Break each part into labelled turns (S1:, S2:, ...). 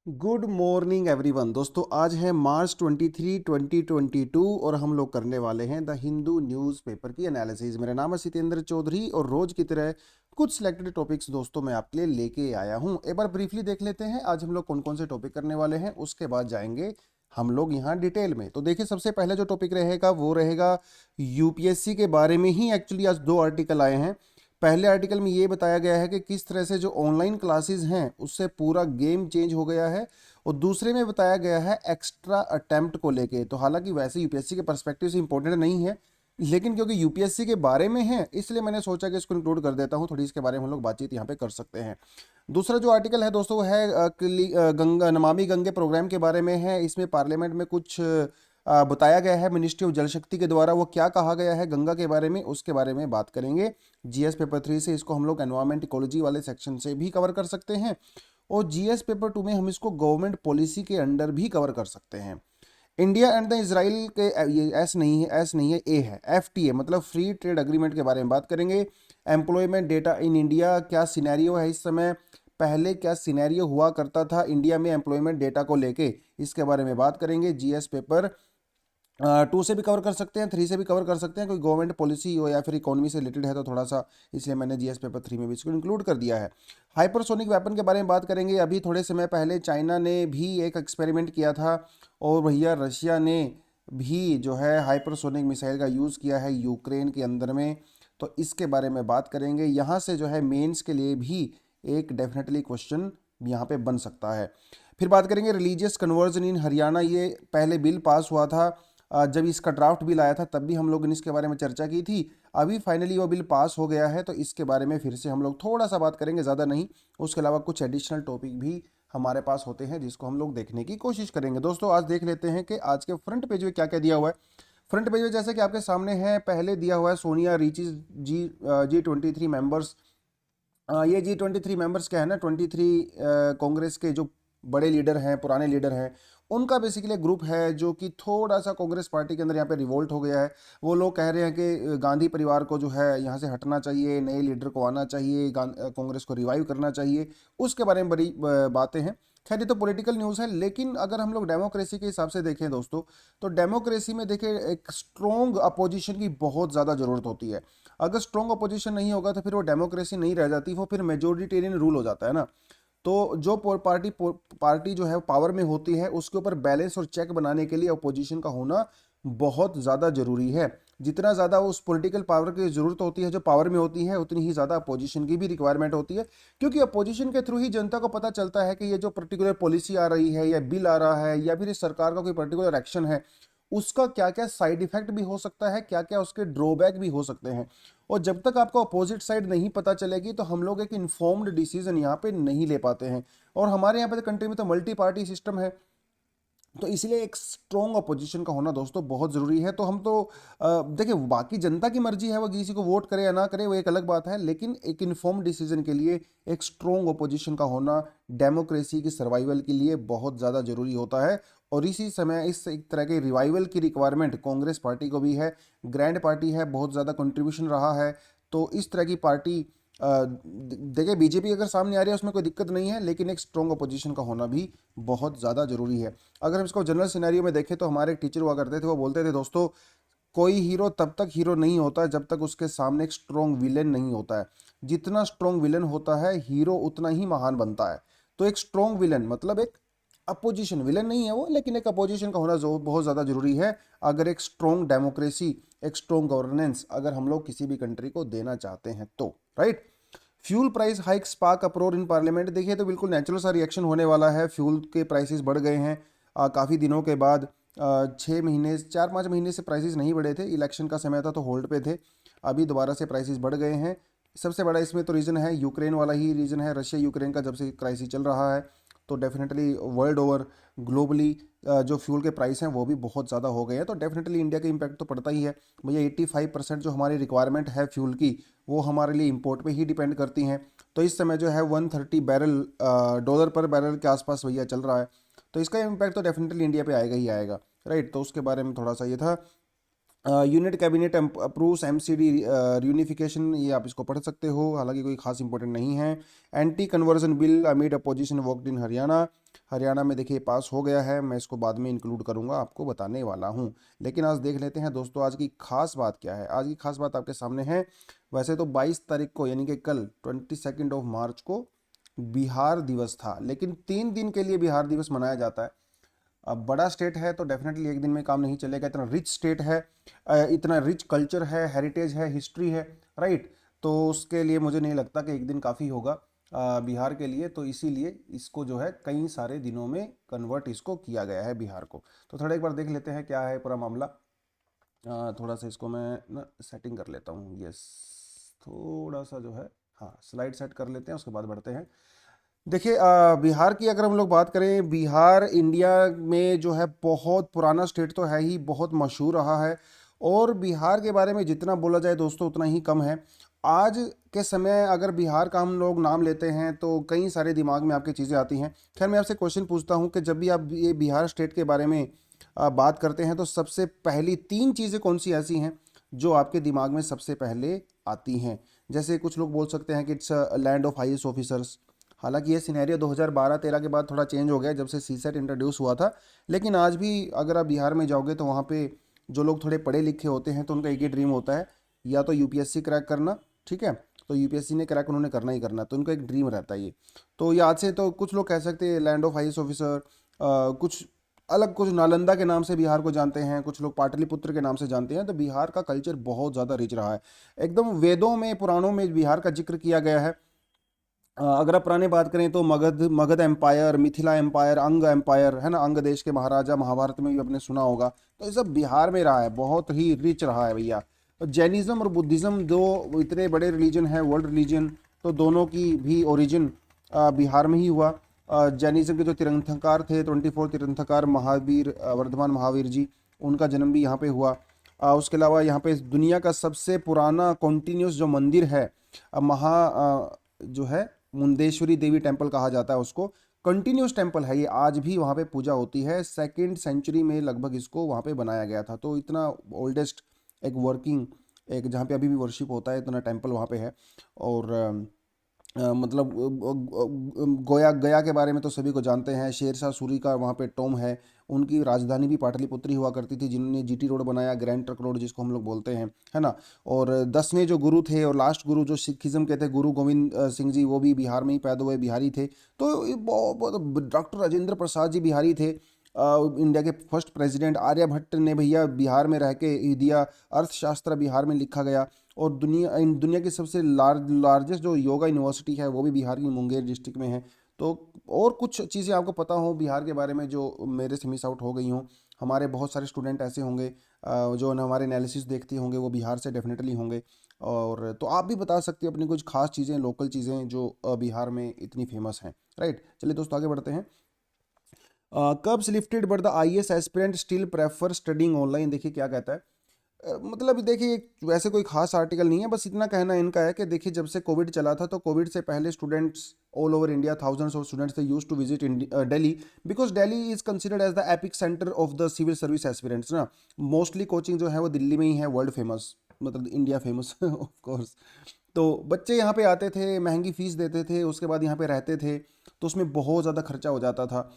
S1: Good morning everyone. दोस्तों आज है मार्च 23 2022 और हम लोग करने वाले हैं द हिंदू न्यूज़पेपर की एनालिसिस। मेरा नाम है सितेंद्र चौधरी और रोज की तरह कुछ सिलेक्टेड टॉपिक्स दोस्तों मैं आपके लिए लेके आया हूं। एक बार ब्रीफली देख लेते हैं आज हम लोग कौन कौन से टॉपिक करने वाले हैं, उसके बाद जाएंगे हम लोग यहाँ डिटेल में। तो देखिए सबसे पहले जो टॉपिक रहेगा वो रहेगा यूपीएससी के बारे में ही। एक्चुअली आज दो आर्टिकल आए हैं। पहले आर्टिकल में ये बताया गया है कि किस तरह से जो ऑनलाइन क्लासेस हैं उससे पूरा गेम चेंज हो गया है, और दूसरे में बताया गया है एक्स्ट्रा अटेम्प्ट को लेके। तो हालांकि वैसे यूपीएससी के पर्सपेक्टिव से इंपॉर्टेंट नहीं है, लेकिन क्योंकि यूपीएससी के बारे में है इसलिए मैंने सोचा कि इसको इंक्लूड कर देता हूं, थोड़ी इसके बारे में हम लोग बातचीत यहाँ पे कर सकते हैं। दूसरा जो आर्टिकल है दोस्तों वो है गंगा नमामि गंगे प्रोग्राम के बारे में है। इसमें पार्लियामेंट में कुछ बताया गया है मिनिस्ट्री ऑफ जल शक्ति के द्वारा, वो क्या कहा गया है गंगा के बारे में उसके बारे में बात करेंगे। जीएस पेपर 3 से इसको हम लोग एनवायरमेंट इकोलॉजी वाले सेक्शन से भी कवर कर सकते हैं, और जीएस पेपर 2 में हम इसको गवर्नमेंट पॉलिसी के अंडर भी कवर कर सकते हैं। इंडिया एंड द इसराइल के ये एस नहीं है ए है, एफटीए मतलब फ्री ट्रेड अग्रीमेंट के बारे में बात करेंगे। एम्प्लॉयमेंट डेटा इन इंडिया क्या सिनेरियो है इस समय, पहले क्या सिनेरियो हुआ करता था इंडिया में एम्प्लॉयमेंट डेटा को लेके, इसके बारे में बात करेंगे। जीएस पेपर 2 से भी कवर कर सकते हैं, 3 से भी कवर कर सकते हैं, कोई गवर्नमेंट पॉलिसी हो या फिर इकोनॉमी से रिलेटेड है तो थोड़ा सा, इसलिए मैंने जीएस पेपर 3 में भी इसको इंक्लूड कर दिया है। हाइपरसोनिक वेपन के बारे में बात करेंगे। अभी थोड़े समय पहले चाइना ने भी एक एक्सपेरिमेंट किया था, और भैया रशिया ने भी जो है हाइपरसोनिक मिसाइल का यूज़ किया है यूक्रेन के अंदर में। तो इसके बारे में बात करेंगे। यहाँ से जो है मेंस के लिए भी एक डेफिनेटली क्वेश्चन यहाँ पे बन सकता है। फिर बात करेंगे रिलीजियस कन्वर्जन इन हरियाणा। ये पहले बिल पास हुआ था, जब इसका ड्राफ्ट बिल आया था तब भी हम लोग ने इसके बारे में चर्चा की थी। अभी फाइनली वो बिल पास हो गया है तो इसके बारे में फिर से हम लोग थोड़ा सा बात करेंगे, ज़्यादा नहीं। उसके अलावा कुछ एडिशनल टॉपिक भी हमारे पास होते हैं जिसको हम लोग देखने की कोशिश करेंगे। दोस्तों आज देख लेते हैं कि आज के फ्रंट पेज में क्या क्या दिया हुआ है। फ्रंट पेज में जैसे कि आपके सामने है, पहले दिया हुआ है सोनिया रीचेज G23 मेंबर्स। ये G23 मेंबर्स क्या है ना, 23 कांग्रेस के जो बड़े लीडर हैं, पुराने लीडर हैं, उनका बेसिकली ग्रुप है जो कि थोड़ा सा कांग्रेस पार्टी के अंदर यहाँ पे रिवोल्ट हो गया है। वो लोग कह रहे हैं कि गांधी परिवार को जो है यहाँ से हटना चाहिए, नए लीडर को आना चाहिए, कांग्रेस को रिवाइव करना चाहिए। उसके बारे में बड़ी बातें हैं। खैर ये तो पॉलिटिकल न्यूज़ है, लेकिन अगर हम लोग डेमोक्रेसी के हिसाब से देखें दोस्तों, तो डेमोक्रेसी में देखिए एक स्ट्रॉन्ग अपोजिशन की बहुत ज़्यादा ज़रूरत होती है। अगर स्ट्रॉन्ग अपोजिशन नहीं होगा तो फिर वो डेमोक्रेसी नहीं रह जाती, वो फिर मेजोरिटेरियन रूल हो जाता है ना। तो जो पार्टी जो है पावर में होती है उसके ऊपर बैलेंस और चेक बनाने के लिए अपोजिशन का होना बहुत ज़्यादा जरूरी है। जितना ज़्यादा उस पॉलिटिकल पावर की ज़रूरत होती है जो पावर में होती है, उतनी ही ज़्यादा अपोजिशन की भी रिक्वायरमेंट होती है, क्योंकि अपोजिशन के थ्रू ही जनता को पता चलता है कि ये जो पर्टिकुलर पॉलिसी आ रही है या बिल आ रहा है या फिर इस सरकार का कोई पर्टिकुलर एक्शन है, उसका क्या क्या साइड इफेक्ट भी हो सकता है, क्या क्या उसके ड्रॉबैक भी हो सकते हैं। और जब तक आपको अपोजिट साइड नहीं पता चलेगी तो हम लोग एक इन्फॉर्म्ड डिसीजन यहाँ पे नहीं ले पाते हैं। और हमारे यहाँ पे कंट्री में तो मल्टी पार्टी सिस्टम है, तो इसलिए एक स्ट्रॉन्ग अपोजिशन का होना दोस्तों बहुत ज़रूरी है। तो हम तो देखिए बाकी जनता की मर्जी है, वो किसी को वोट करे या ना करे वो एक अलग बात है, लेकिन एक इन्फॉर्म डिसीजन के लिए एक स्ट्रॉन्ग अपोजिशन का होना डेमोक्रेसी की सर्वाइवल के लिए बहुत ज़्यादा ज़रूरी होता है। और इसी समय इस एक तरह के रिवाइवल की रिक्वायरमेंट कांग्रेस पार्टी को भी है। ग्रैंड पार्टी है, बहुत ज़्यादा कंट्रीब्यूशन रहा है, तो इस तरह की पार्टी देखिए बीजेपी अगर सामने आ रही है उसमें कोई दिक्कत नहीं है, लेकिन एक स्ट्रॉन्ग अपोजिशन का होना भी बहुत ज़्यादा ज़रूरी है। अगर हम इसको जनरल सिनेरियो में देखें तो हमारे एक टीचर हुआ करते थे, वो बोलते थे दोस्तों, कोई हीरो तब तक हीरो नहीं होता जब तक उसके सामने एक स्ट्रॉन्ग विलेन नहीं होता है। जितना स्ट्रॉन्ग विलेन होता है हीरो उतना ही महान बनता है। तो एक स्ट्रॉन्ग विलेन मतलब एक अपोजिशन, विलेन नहीं है वो, लेकिन एक अपोजिशन का होना जो बहुत ज़्यादा जरूरी है। अगर एक स्ट्रॉन्ग डेमोक्रेसी, एक स्ट्रॉन्ग गवर्नेंस अगर हम लोग किसी भी कंट्री को देना चाहते हैं तो, right. Fuel price hike spark अप्रोर in parliament. देखिए तो बिल्कुल नेचुरल सा रिएक्शन होने वाला है। फ्यूल के प्राइसेस बढ़ गए हैं काफ़ी दिनों के बाद। 6 महीने 4-5 महीने से प्राइसेस नहीं बढ़े थे, इलेक्शन का समय था तो होल्ड पे थे। अभी दोबारा से प्राइसेस बढ़ गए हैं। सबसे बड़ा इसमें तो रीज़न है यूक्रेन वाला ही रीज़न है, रशिया यूक्रेन का जब से क्राइसिस चल रहा है। तो डेफिनेटली वर्ल्ड ओवर ग्लोबली जो फ्यूल के प्राइस हैं वो भी बहुत ज़्यादा हो गए हैं, तो डेफिनेटली इंडिया का इम्पैक्ट तो पड़ता ही है। भैया 85% जो हमारी रिक्वायरमेंट है फ्यूल की वो हमारे लिए इंपोर्ट पे ही डिपेंड करती हैं। तो इस समय जो है 130 बैरल डॉलर पर बैरल के आसपास भैया चल रहा है, तो इसका इम्पैक्ट तो डेफिनेटली इंडिया पे आएगा ही आएगा, राइट। तो उसके बारे में थोड़ा सा ये था। Unit cabinet approves MCD unification, ये आप इसको पढ़ सकते हो, हालांकि कोई खास इंपॉर्टेंट नहीं है। Anti conversion bill amid opposition walked in Haryana, Haryana में देखिए पास हो गया है, मैं इसको बाद में इंक्लूड करूंगा, आपको बताने वाला हूं। लेकिन आज देख लेते हैं दोस्तों आज की खास बात क्या है। आज की खास बात आपके सामने है। वैसे तो 22 तारीख को यानी कि कल 22 मार्च को बिहार दिवस था, लेकिन 3 दिन के लिए बिहार दिवस मनाया जाता है। अब बड़ा स्टेट है तो डेफिनेटली एक दिन में काम नहीं चलेगा, इतना रिच स्टेट है, इतना रिच कल्चर है, हेरिटेज है, हिस्ट्री है, राइट। तो उसके लिए मुझे नहीं लगता कि एक दिन काफ़ी होगा बिहार के लिए, तो इसीलिए इसको जो है कई सारे दिनों में कन्वर्ट इसको किया गया है बिहार को। तो थोड़ा एक बार देख लेते हैं क्या है पूरा मामला। थोड़ा सा इसको मैं ना सेटिंग कर लेता हूँ, यस, थोड़ा सा जो है, हाँ स्लाइड सेट कर लेते हैं, उसके बाद बढ़ते हैं। देखिए बिहार की अगर हम लोग बात करें, बिहार इंडिया में जो है बहुत पुराना स्टेट तो है ही, बहुत मशहूर रहा है, और बिहार के बारे में जितना बोला जाए दोस्तों उतना ही कम है। आज के समय अगर बिहार का हम लोग नाम लेते हैं तो कई सारे दिमाग में आपकी चीज़ें आती हैं। खैर मैं आपसे क्वेश्चन पूछता हूं कि जब भी आप ये बिहार स्टेट के बारे में बात करते हैं तो सबसे पहली 3 चीज़ें कौन सी ऐसी हैं जो आपके दिमाग में सबसे पहले आती हैं। जैसे कुछ लोग बोल सकते हैं कि it's land of IAS officers, हालांकि ये सिनेरियो 2012-13 के बाद थोड़ा चेंज हो गया जब से सीसेट इंट्रोड्यूस हुआ था, लेकिन आज भी अगर आप बिहार में जाओगे तो वहाँ पे जो लोग थोड़े पढ़े लिखे होते हैं तो उनका एक ही ड्रीम होता है, या तो यूपीएससी क्रैक करना, ठीक है, तो यूपीएससी ने क्रैक उन्होंने करना ही करना, तो उनका एक ड्रीम रहता है ये। तो ये आज से तो कुछ लोग कह सकते हैं लैंड ऑफ आईएएस ऑफिसर, कुछ अलग, कुछ नालंदा के नाम से बिहार को जानते हैं, कुछ लोग पाटलिपुत्र के नाम से जानते हैं। तो बिहार का कल्चर बहुत ज़्यादा रिच रहा है, एकदम वेदों में पुराणों में बिहार का जिक्र किया गया है। अगर आप पुराने बात करें तो मगध मगध एम्पायर, मिथिला एम्पायर, अंग एम्पायर है ना, अंग देश के महाराजा, महाभारत में भी आपने सुना होगा, तो ये सब बिहार में रहा है, बहुत ही रिच रहा है भैया। और जैनिज्म और बुद्धिज्म दो इतने बड़े रिलीजन है, वर्ल्ड रिलीजन, तो दोनों की भी ओरिजिन बिहार में ही हुआ। जैनिज्म के जो तीर्थंकर थे, 24 तीर्थंकर महावीर, वर्धमान महावीर जी, उनका जन्म भी यहाँ पे हुआ। उसके अलावा यहाँ पे दुनिया का सबसे पुराना कॉन्टिन्यूस जो मंदिर है, जो है मुंडेश्वरी देवी टेम्पल कहा जाता है उसको, कंटिन्यूस टेम्पल है ये, आज भी वहाँ पे पूजा होती है। 2nd सेंचुरी में लगभग इसको वहाँ पे बनाया गया था, तो इतना ओल्डेस्ट एक वर्किंग, एक जहाँ पे अभी भी वर्शिप होता है, इतना टेम्पल वहाँ पे है। और मतलब गोया गया के बारे में तो सभी को जानते हैं, शेरशाह सूरी का वहाँ पे टोम है, उनकी राजधानी भी पाटलिपुत्री हुआ करती थी, जिन्होंने जीटी रोड बनाया, ग्रैंड ट्रक रोड जिसको हम लोग बोलते हैं, है ना। और 10वें जो गुरु थे और लास्ट गुरु जो सिखिज्म के थे, गुरु गोविंद सिंह जी, वो भी बिहार में ही पैदा हुए, बिहारी थे। तो डॉक्टर राजेंद्र प्रसाद जी बिहारी थे। इंडिया के फर्स्ट प्रेसिडेंट आर्यभट्ट ने भैया बिहार में रह के ही दिया, अर्थशास्त्र बिहार में लिखा गया। और दुनिया की सबसे लार्जेस्ट जो योगा यूनिवर्सिटी है वो भी बिहार की मुंगेर डिस्ट्रिक्ट में है। तो और कुछ चीज़ें आपको पता हो बिहार के बारे में जो मेरे से मिस आउट हो गई हों, हमारे बहुत सारे स्टूडेंट ऐसे होंगे जो हमारे एनालिसिस देखते होंगे, वो बिहार से डेफिनेटली होंगे। और तो आप भी बता सकते हैं अपनी कुछ खास चीज़ें, लोकल चीज़ें जो बिहार में इतनी फेमस हैं, राइट। चलिए दोस्तों आगे बढ़ते हैं। कब्स lifted but the IAS aspirant still prefer studying online, देखिए क्या कहता है। मतलब देखिए वैसे कोई खास आर्टिकल नहीं है, बस इतना कहना इनका है कि देखिए जब से कोविड चला था तो कोविड से पहले students all over India, thousands of students थे use to visit Delhi, because Delhi is considered as the epicentre of the civil service aspirants ना। मोस्टली कोचिंग जो है वो दिल्ली में ही है, वर्ल्ड फेमस, मतलब इंडिया फेमस ऑफ कोर्स। तो बच्चे यहाँ पे आते थे, महंगी फीस देते थे, उसके बाद यहाँ पे रहते थे, तो उसमें बहुत ज़्यादा खर्चा हो जाता था।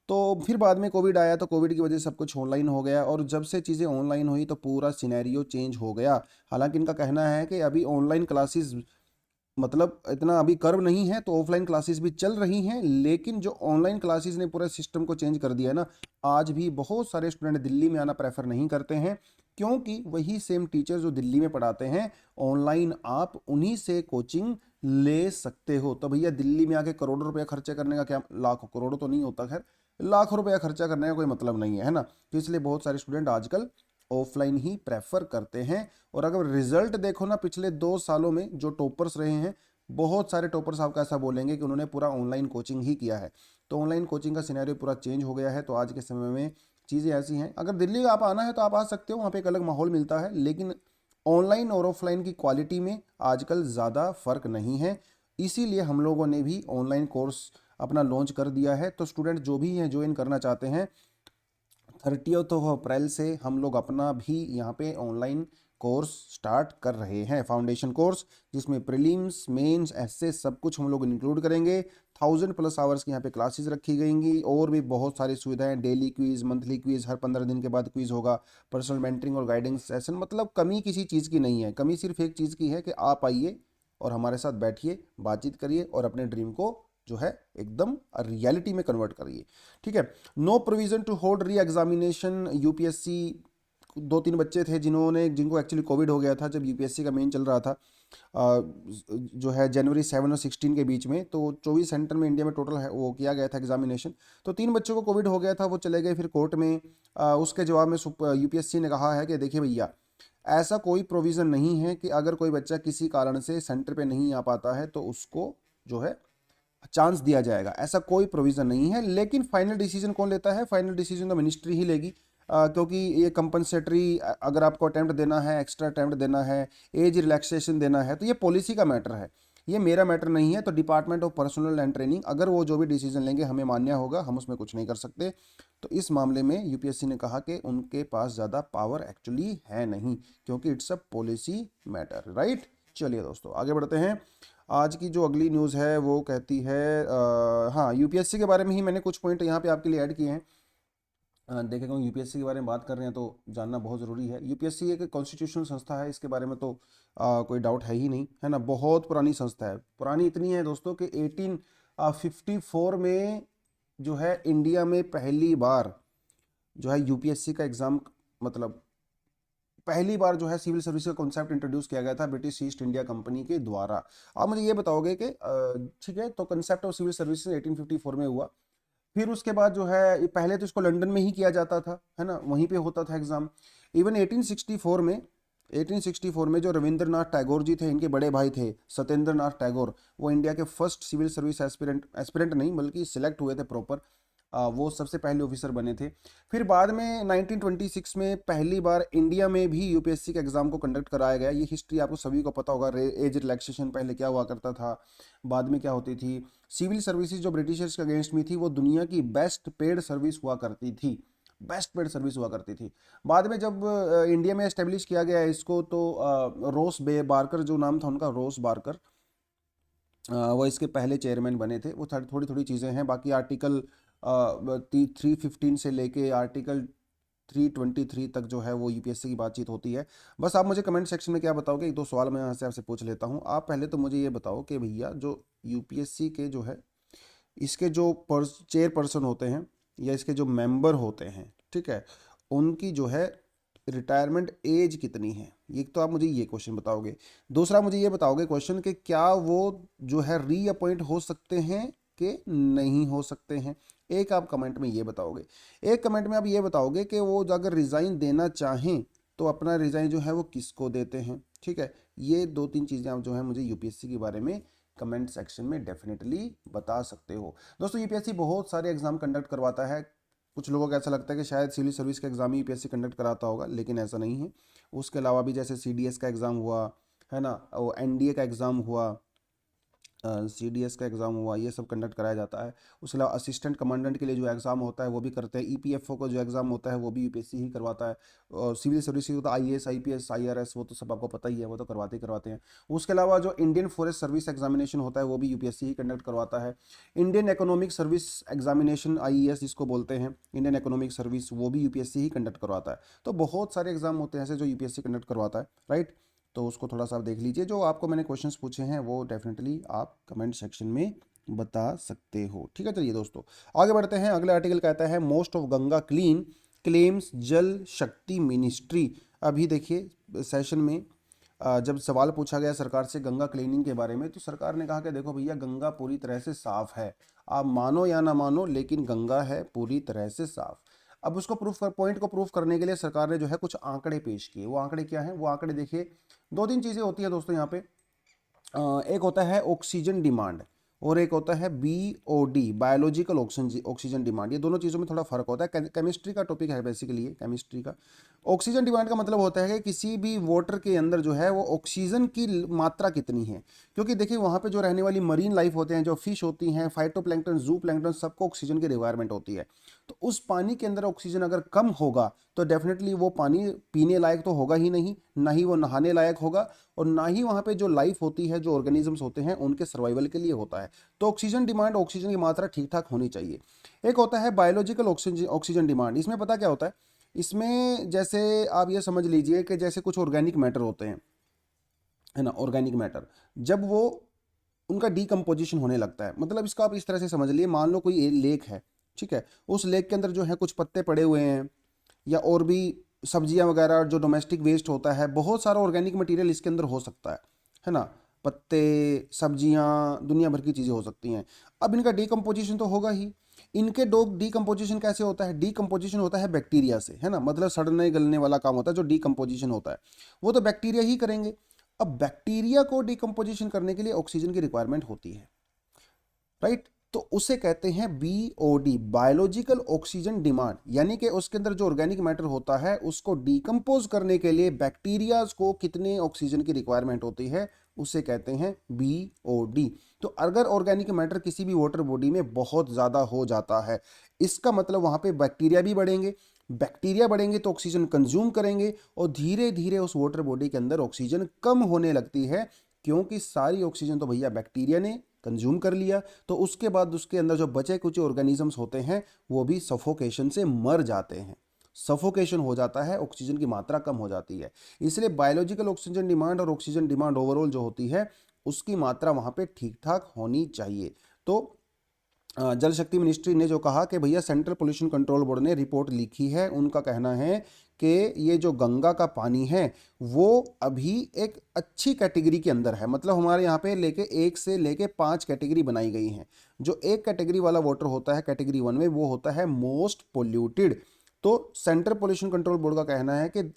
S1: तो फिर बाद में कोविड आया, तो कोविड की वजह से सब कुछ ऑनलाइन हो गया, और जब से चीज़ें ऑनलाइन हुई तो पूरा सिनेरियो चेंज हो गया। हालांकि इनका कहना है कि अभी ऑनलाइन क्लासेस मतलब इतना अभी कर्व नहीं है, तो ऑफलाइन क्लासेस भी चल रही हैं, लेकिन जो ऑनलाइन क्लासेस ने पूरे सिस्टम को चेंज कर दिया है ना, आज भी बहुत सारे स्टूडेंट दिल्ली में आना प्रेफर नहीं करते हैं, क्योंकि वही सेम टीचर जो दिल्ली में पढ़ाते हैं ऑनलाइन आप उन्हीं से कोचिंग ले सकते हो। तो भैया दिल्ली में आके करोड़ों रुपया खर्चे करने का क्या, लाखों करोड़ों तो नहीं होता, खैर लाखों रुपया खर्चा करने का कोई मतलब नहीं है ना। तो इसलिए बहुत सारे स्टूडेंट आजकल ऑफलाइन ही प्रेफर करते हैं। और अगर रिजल्ट देखो ना, पिछले 2 सालों में जो टॉपर्स रहे हैं, बहुत सारे टॉपर्स आपको ऐसा बोलेंगे कि उन्होंने पूरा ऑनलाइन कोचिंग ही किया है। तो ऑनलाइन कोचिंग का सिनेरियो पूरा चेंज हो गया है। तो आज के समय में चीज़ें ऐसी हैं, अगर दिल्ली आप आना है तो आप आ सकते हो, वहाँ पे एक अलग माहौल मिलता है, लेकिन ऑनलाइन और ऑफलाइन की क्वालिटी में आजकल ज़्यादा फर्क नहीं है। इसीलिए हम लोगों ने भी ऑनलाइन कोर्स अपना लॉन्च कर दिया है। तो स्टूडेंट जो भी हैं ज्वाइन करना चाहते हैं, 30 अप्रैल से हम लोग अपना भी यहाँ पे ऑनलाइन कोर्स स्टार्ट कर रहे हैं, फाउंडेशन कोर्स, जिसमें प्रीलिम्स, मेंस, ऐसे सब कुछ हम लोग इंक्लूड करेंगे। 1000+ आवर्स की यहाँ पे क्लासेस रखी गएंगी और भी बहुत सारी सुविधाएं, डेली क्विज, मंथली क्विज, हर 15 दिन के बाद क्विज होगा, पर्सनल मेंटरिंग और गाइडेंस सेशन। मतलब कमी किसी चीज़ की नहीं है, कमी सिर्फ एक चीज़ की है कि आप आइए और हमारे साथ बैठिए, बातचीत करिए और अपने ड्रीम को जो है एकदम रियलिटी में कन्वर्ट करिए। ठीक है। No provision to hold re examination UPSC. 2-3 बच्चे थे जिनको एक्चुअली कोविड हो गया था जब यूपीएससी का मेन चल रहा था, जो है जनवरी 7 और 16 के बीच में। तो 24 सेंटर में इंडिया में टोटल है वो किया गया था एग्जामिनेशन। तो 3 बच्चों को कोविड हो गया था, वो चले गए फिर कोर्ट में। उसके जवाब में यूपीएससी ने कहा है कि देखिए भैया, ऐसा कोई प्रोविज़न नहीं है कि अगर कोई बच्चा किसी कारण से सेंटर पे नहीं आ पाता है तो उसको जो है चांस दिया जाएगा, ऐसा कोई प्रोविज़न नहीं है। लेकिन फाइनल डिसीजन कौन लेता है? फाइनल डिसीजन तो मिनिस्ट्री ही लेगी, क्योंकि ये कंपनसेटरी अगर आपको अटैम्प्ट देना है, एक्स्ट्रा अटैम्प्ट देना है, एज रिलैक्सेशन देना है, तो ये पॉलिसी का मैटर है, ये मेरा मैटर नहीं है। तो department of personal and training अगर वो जो भी डिसीजन लेंगे हमें मान्य होगा, हम उसमें कुछ नहीं कर सकते। तो इस मामले में यूपीएससी ने कहा कि उनके पास ज़्यादा पावर एक्चुअली है नहीं, क्योंकि it's a policy matter, right. चलिए दोस्तों आगे बढ़ते हैं। आज की जो अगली न्यूज़ है वो कहती है, हाँ, यूपीएससी के बारे में ही मैंने कुछ पॉइंट यहाँ पे आपके लिए ऐड किए हैं। देखेगा, यूपीएससी के बारे में बात कर रहे हैं तो जानना बहुत ज़रूरी है। यूपीएससी एक कॉन्स्टिट्यूशनल संस्था है, इसके बारे में तो कोई डाउट है ही नहीं, है ना। बहुत पुरानी संस्था है, पुरानी इतनी है दोस्तों कि 1854 में जो है इंडिया में पहली बार जो है यूपीएससी का एग्ज़ाम, मतलब पहली बार जो है सिविल सर्विस का कॉन्सेप्ट इंट्रोड्यूस किया गया था ब्रिटिश ईस्ट इंडिया कंपनी के द्वारा। आप मुझे ये बताओगे कि ठीक है, तो कंसेप्ट ऑफ सिविल सर्विस 1854 में हुआ। फिर उसके बाद जो है पहले तो इसको लंदन में ही किया जाता था, है ना, वहीं पे होता था एग्जाम। इवन 1864 में जो रविंद्रनाथ टैगोर जी थे, इनके बड़े भाई थे सत्येंद्र नाथ टैगोर, वो इंडिया के फर्स्ट सिविल सर्विस एस्पिरेंट नहीं बल्कि सिलेक्ट हुए थे प्रॉपर, वो सबसे पहले ऑफिसर बने थे। फिर बाद में 1926 में पहली बार इंडिया में भी यूपीएससी के एग्ज़ाम को कंडक्ट कराया गया। ये हिस्ट्री आपको सभी को पता होगा, एज रिलैक्सेशन पहले क्या हुआ करता था, बाद में क्या होती थी। सिविल सर्विसेज जो ब्रिटिशर्स के अगेंस्ट में थी, वो दुनिया की बेस्ट पेड सर्विस हुआ करती थी, बेस्ट पेड सर्विस हुआ करती थी। बाद में जब इंडिया में एस्टेब्लिश किया गया इसको, तो रोस बारकर जो नाम था उनका, रोस बारकर, वो इसके पहले चेयरमैन बने थे। वो थोड़ी थोड़ी चीज़ें हैं, बाकी आर्टिकल 315 से लेके आर्टिकल 323 तक जो है वो यूपीएससी की बातचीत होती है। बस आप मुझे कमेंट सेक्शन में क्या बताओगे, 1-2 सवाल मैं यहाँ से आपसे पूछ लेता हूँ। आप पहले तो मुझे ये बताओ कि भैया जो यूपीएससी के जो है इसके जो चेयर पर्सन होते हैं या इसके जो मेंबर होते हैं, ठीक है, उनकी जो है रिटायरमेंट एज कितनी है? ये तो आप मुझे ये क्वेश्चन बताओगे। दूसरा मुझे ये बताओगे क्वेश्चन कि क्या वो जो है रीअपॉइंट हो सकते हैं कि नहीं हो सकते हैं। एक आप कमेंट में ये बताओगे। एक कमेंट में आप ये बताओगे कि वो अगर रिज़ाइन देना चाहें तो अपना रिज़ाइन जो है वो किसको देते हैं। ठीक है, ये 2-3 चीज़ें आप जो है मुझे यूपीएससी के बारे में कमेंट सेक्शन में डेफिनेटली बता सकते हो। दोस्तों यूपीएससी बहुत सारे एग्जाम कंडक्ट करवाता है। कुछ लोगों को ऐसा लगता है कि शायद सिविल सर्विस का एग्ज़ाम ही यूपीएससी कंडक्ट कराता होगा, लेकिन ऐसा नहीं है। उसके अलावा भी जैसे सीडीएस का एग्ज़ाम हुआ, है ना, वो एनडीए का एग्ज़ाम हुआ, सीडीएस का एग्ज़ाम हुआ, ये सब कंडक्ट कराया जाता है। उसके अलावा असिस्टेंट कमांडेंट के लिए जो एग्ज़ाम होता है वो भी करते हैं। ईपीएफओ का जो एग्ज़ाम होता है वो भी यूपीएससी ही करवाता है। और सिविल सर्विस तो आईएएस, आईपीएस, आईआरएस, वो तो सब आपको पता ही है, वो तो करवाते ही करवाते हैं। उसके अलावा जो इंडियन फॉरेस्ट सर्विस एग्जामिनेशन होता है वो भी यूपीएससी ही कंडक्ट करवाता है। Indian economic service examination, IES जिसको बोलते हैं, इंडियन इकोनॉमिक सर्विस, वो भी यूपीएससी ही कंडक्ट करवाता है। तो बहुत सारे एग्जाम होते हैं ऐसे जो यूपीएससी कंडक्ट करवाता है, राइट। तो उसको थोड़ा सा आप देख लीजिए। जो आपको मैंने क्वेश्चंस पूछे हैं वो डेफिनेटली आप कमेंट सेक्शन में बता सकते हो। ठीक है, चलिए दोस्तों आगे बढ़ते हैं। अगला आर्टिकल कहता है most of Ganga clean claims जल शक्ति मिनिस्ट्री। अभी देखिए सेशन में जब सवाल पूछा गया सरकार से गंगा क्लीनिंग के बारे में, तो सरकार ने कहा कि देखो भैया, गंगा पूरी तरह से साफ़ है, आप मानो या ना मानो, लेकिन गंगा है पूरी तरह से साफ़। अब उसको पॉइंट को प्रूफ करने के लिए सरकार ने जो है कुछ आंकड़े पेश किए। वो आंकड़े क्या हैं? वो आंकड़े देखिए, 2-3 चीज़ें होती है दोस्तों यहाँ पे। एक होता है ऑक्सीजन डिमांड। और एक होता है BOD, बायोलॉजिकल ऑक्सीजन डिमांड। ये दोनों चीज़ों में थोड़ा फर्क होता है। केमिस्ट्री का टॉपिक है बेसिकली, ये केमिस्ट्री का। ऑक्सीजन डिमांड का मतलब होता है कि किसी भी वाटर के अंदर जो है वो ऑक्सीजन की मात्रा कितनी है, क्योंकि देखिए वहाँ पे जो रहने वाली मरीन लाइफ होते हैं, जो फिश होती हैं, फाइटोप्लैंक्टन, जू प्लैंक्टन, सबको ऑक्सीजन की रिक्वायरमेंट होती है। तो उस पानी के अंदर ऑक्सीजन अगर कम होगा तो डेफिनेटली वो पानी पीने लायक तो होगा ही नहीं, ना ही वो नहाने लायक होगा, और ना ही वहाँ पे जो लाइफ होती है, जो ऑर्गेनिजम्स होते हैं, उनके सर्वाइवल के लिए होता है। तो ऑक्सीजन डिमांड, ऑक्सीजन की मात्रा ठीक ठाक होनी चाहिए। एक होता है बायोलॉजिकल ऑक्सीजन डिमांड। इसमें पता क्या होता है, इसमें जैसे आप ये समझ लीजिए कि जैसे कुछ ऑर्गेनिक मैटर होते हैं, है ना, ऑर्गेनिक मैटर जब वो उनका डीकम्पोजिशन होने लगता है, मतलब इसका आप इस तरह से समझ लिए, मान लो कोई लेक है, ठीक है, उस लेक के अंदर जो है कुछ पत्ते पड़े हुए हैं, या और भी सब्जियां वगैरह, जो डोमेस्टिक वेस्ट होता है, बहुत सारा ऑर्गेनिक मटेरियल इसके अंदर हो सकता है ना, पत्ते, सब्जियां, दुनिया भर की चीज़ें हो सकती हैं। अब इनका डीकम्पोजिशन तो होगा ही। इनके डीकम्पोजिशन कैसे होता है? डीकम्पोजिशन होता है बैक्टीरिया से, है ना, मतलब सड़ने गलने वाला काम होता है जो डीकम्पोजिशन होता है, वो तो बैक्टीरिया ही करेंगे। अब बैक्टीरिया को डीकम्पोजिशन करने के लिए ऑक्सीजन की रिक्वायरमेंट होती है, राइट। तो उसे कहते हैं BOD, बायोलॉजिकल ऑक्सीजन डिमांड, यानी कि उसके अंदर जो ऑर्गेनिक मैटर होता है उसको डिकम्पोज करने के लिए बैक्टीरियाज को कितने ऑक्सीजन की रिक्वायरमेंट होती है, उसे कहते हैं BOD। तो अगर ऑर्गेनिक मैटर किसी भी वाटर बॉडी में बहुत ज़्यादा हो जाता है, इसका मतलब वहाँ पे बैक्टीरिया भी बढ़ेंगे। बैक्टीरिया बढ़ेंगे तो ऑक्सीजन कंज्यूम करेंगे, और धीरे धीरे उस वाटर बॉडी के अंदर ऑक्सीजन कम होने लगती है, क्योंकि सारी ऑक्सीजन तो भैया बैक्टीरिया ने कंज्यूम कर लिया। तो उसके बाद उसके अंदर जो बचे कुछ ऑर्गेनिजम्स होते हैं वो भी सफोकेशन से मर जाते हैं, सफोकेशन हो जाता है, ऑक्सीजन की मात्रा कम हो जाती है। इसलिए बायोलॉजिकल ऑक्सीजन डिमांड और ऑक्सीजन डिमांड ओवरऑल जो होती है उसकी मात्रा वहाँ पे ठीक ठाक होनी चाहिए। तो जल शक्ति मिनिस्ट्री ने जो कहा कि भैया सेंट्रल पोल्यूशन कंट्रोल बोर्ड ने रिपोर्ट लिखी है, उनका कहना है कि ये जो गंगा का पानी है वो अभी एक अच्छी कैटेगरी के अंदर है। मतलब हमारे यहाँ पे लेके 1 से लेके 5 कैटेगरी बनाई गई हैं। जो एक कैटेगरी वाला वाटर होता है कैटेगरी 1 में, वो होता है मोस्ट पोल्यूटेड। तो सेंट्रल पोल्यूशन कंट्रोल बोर्ड का कहना है कि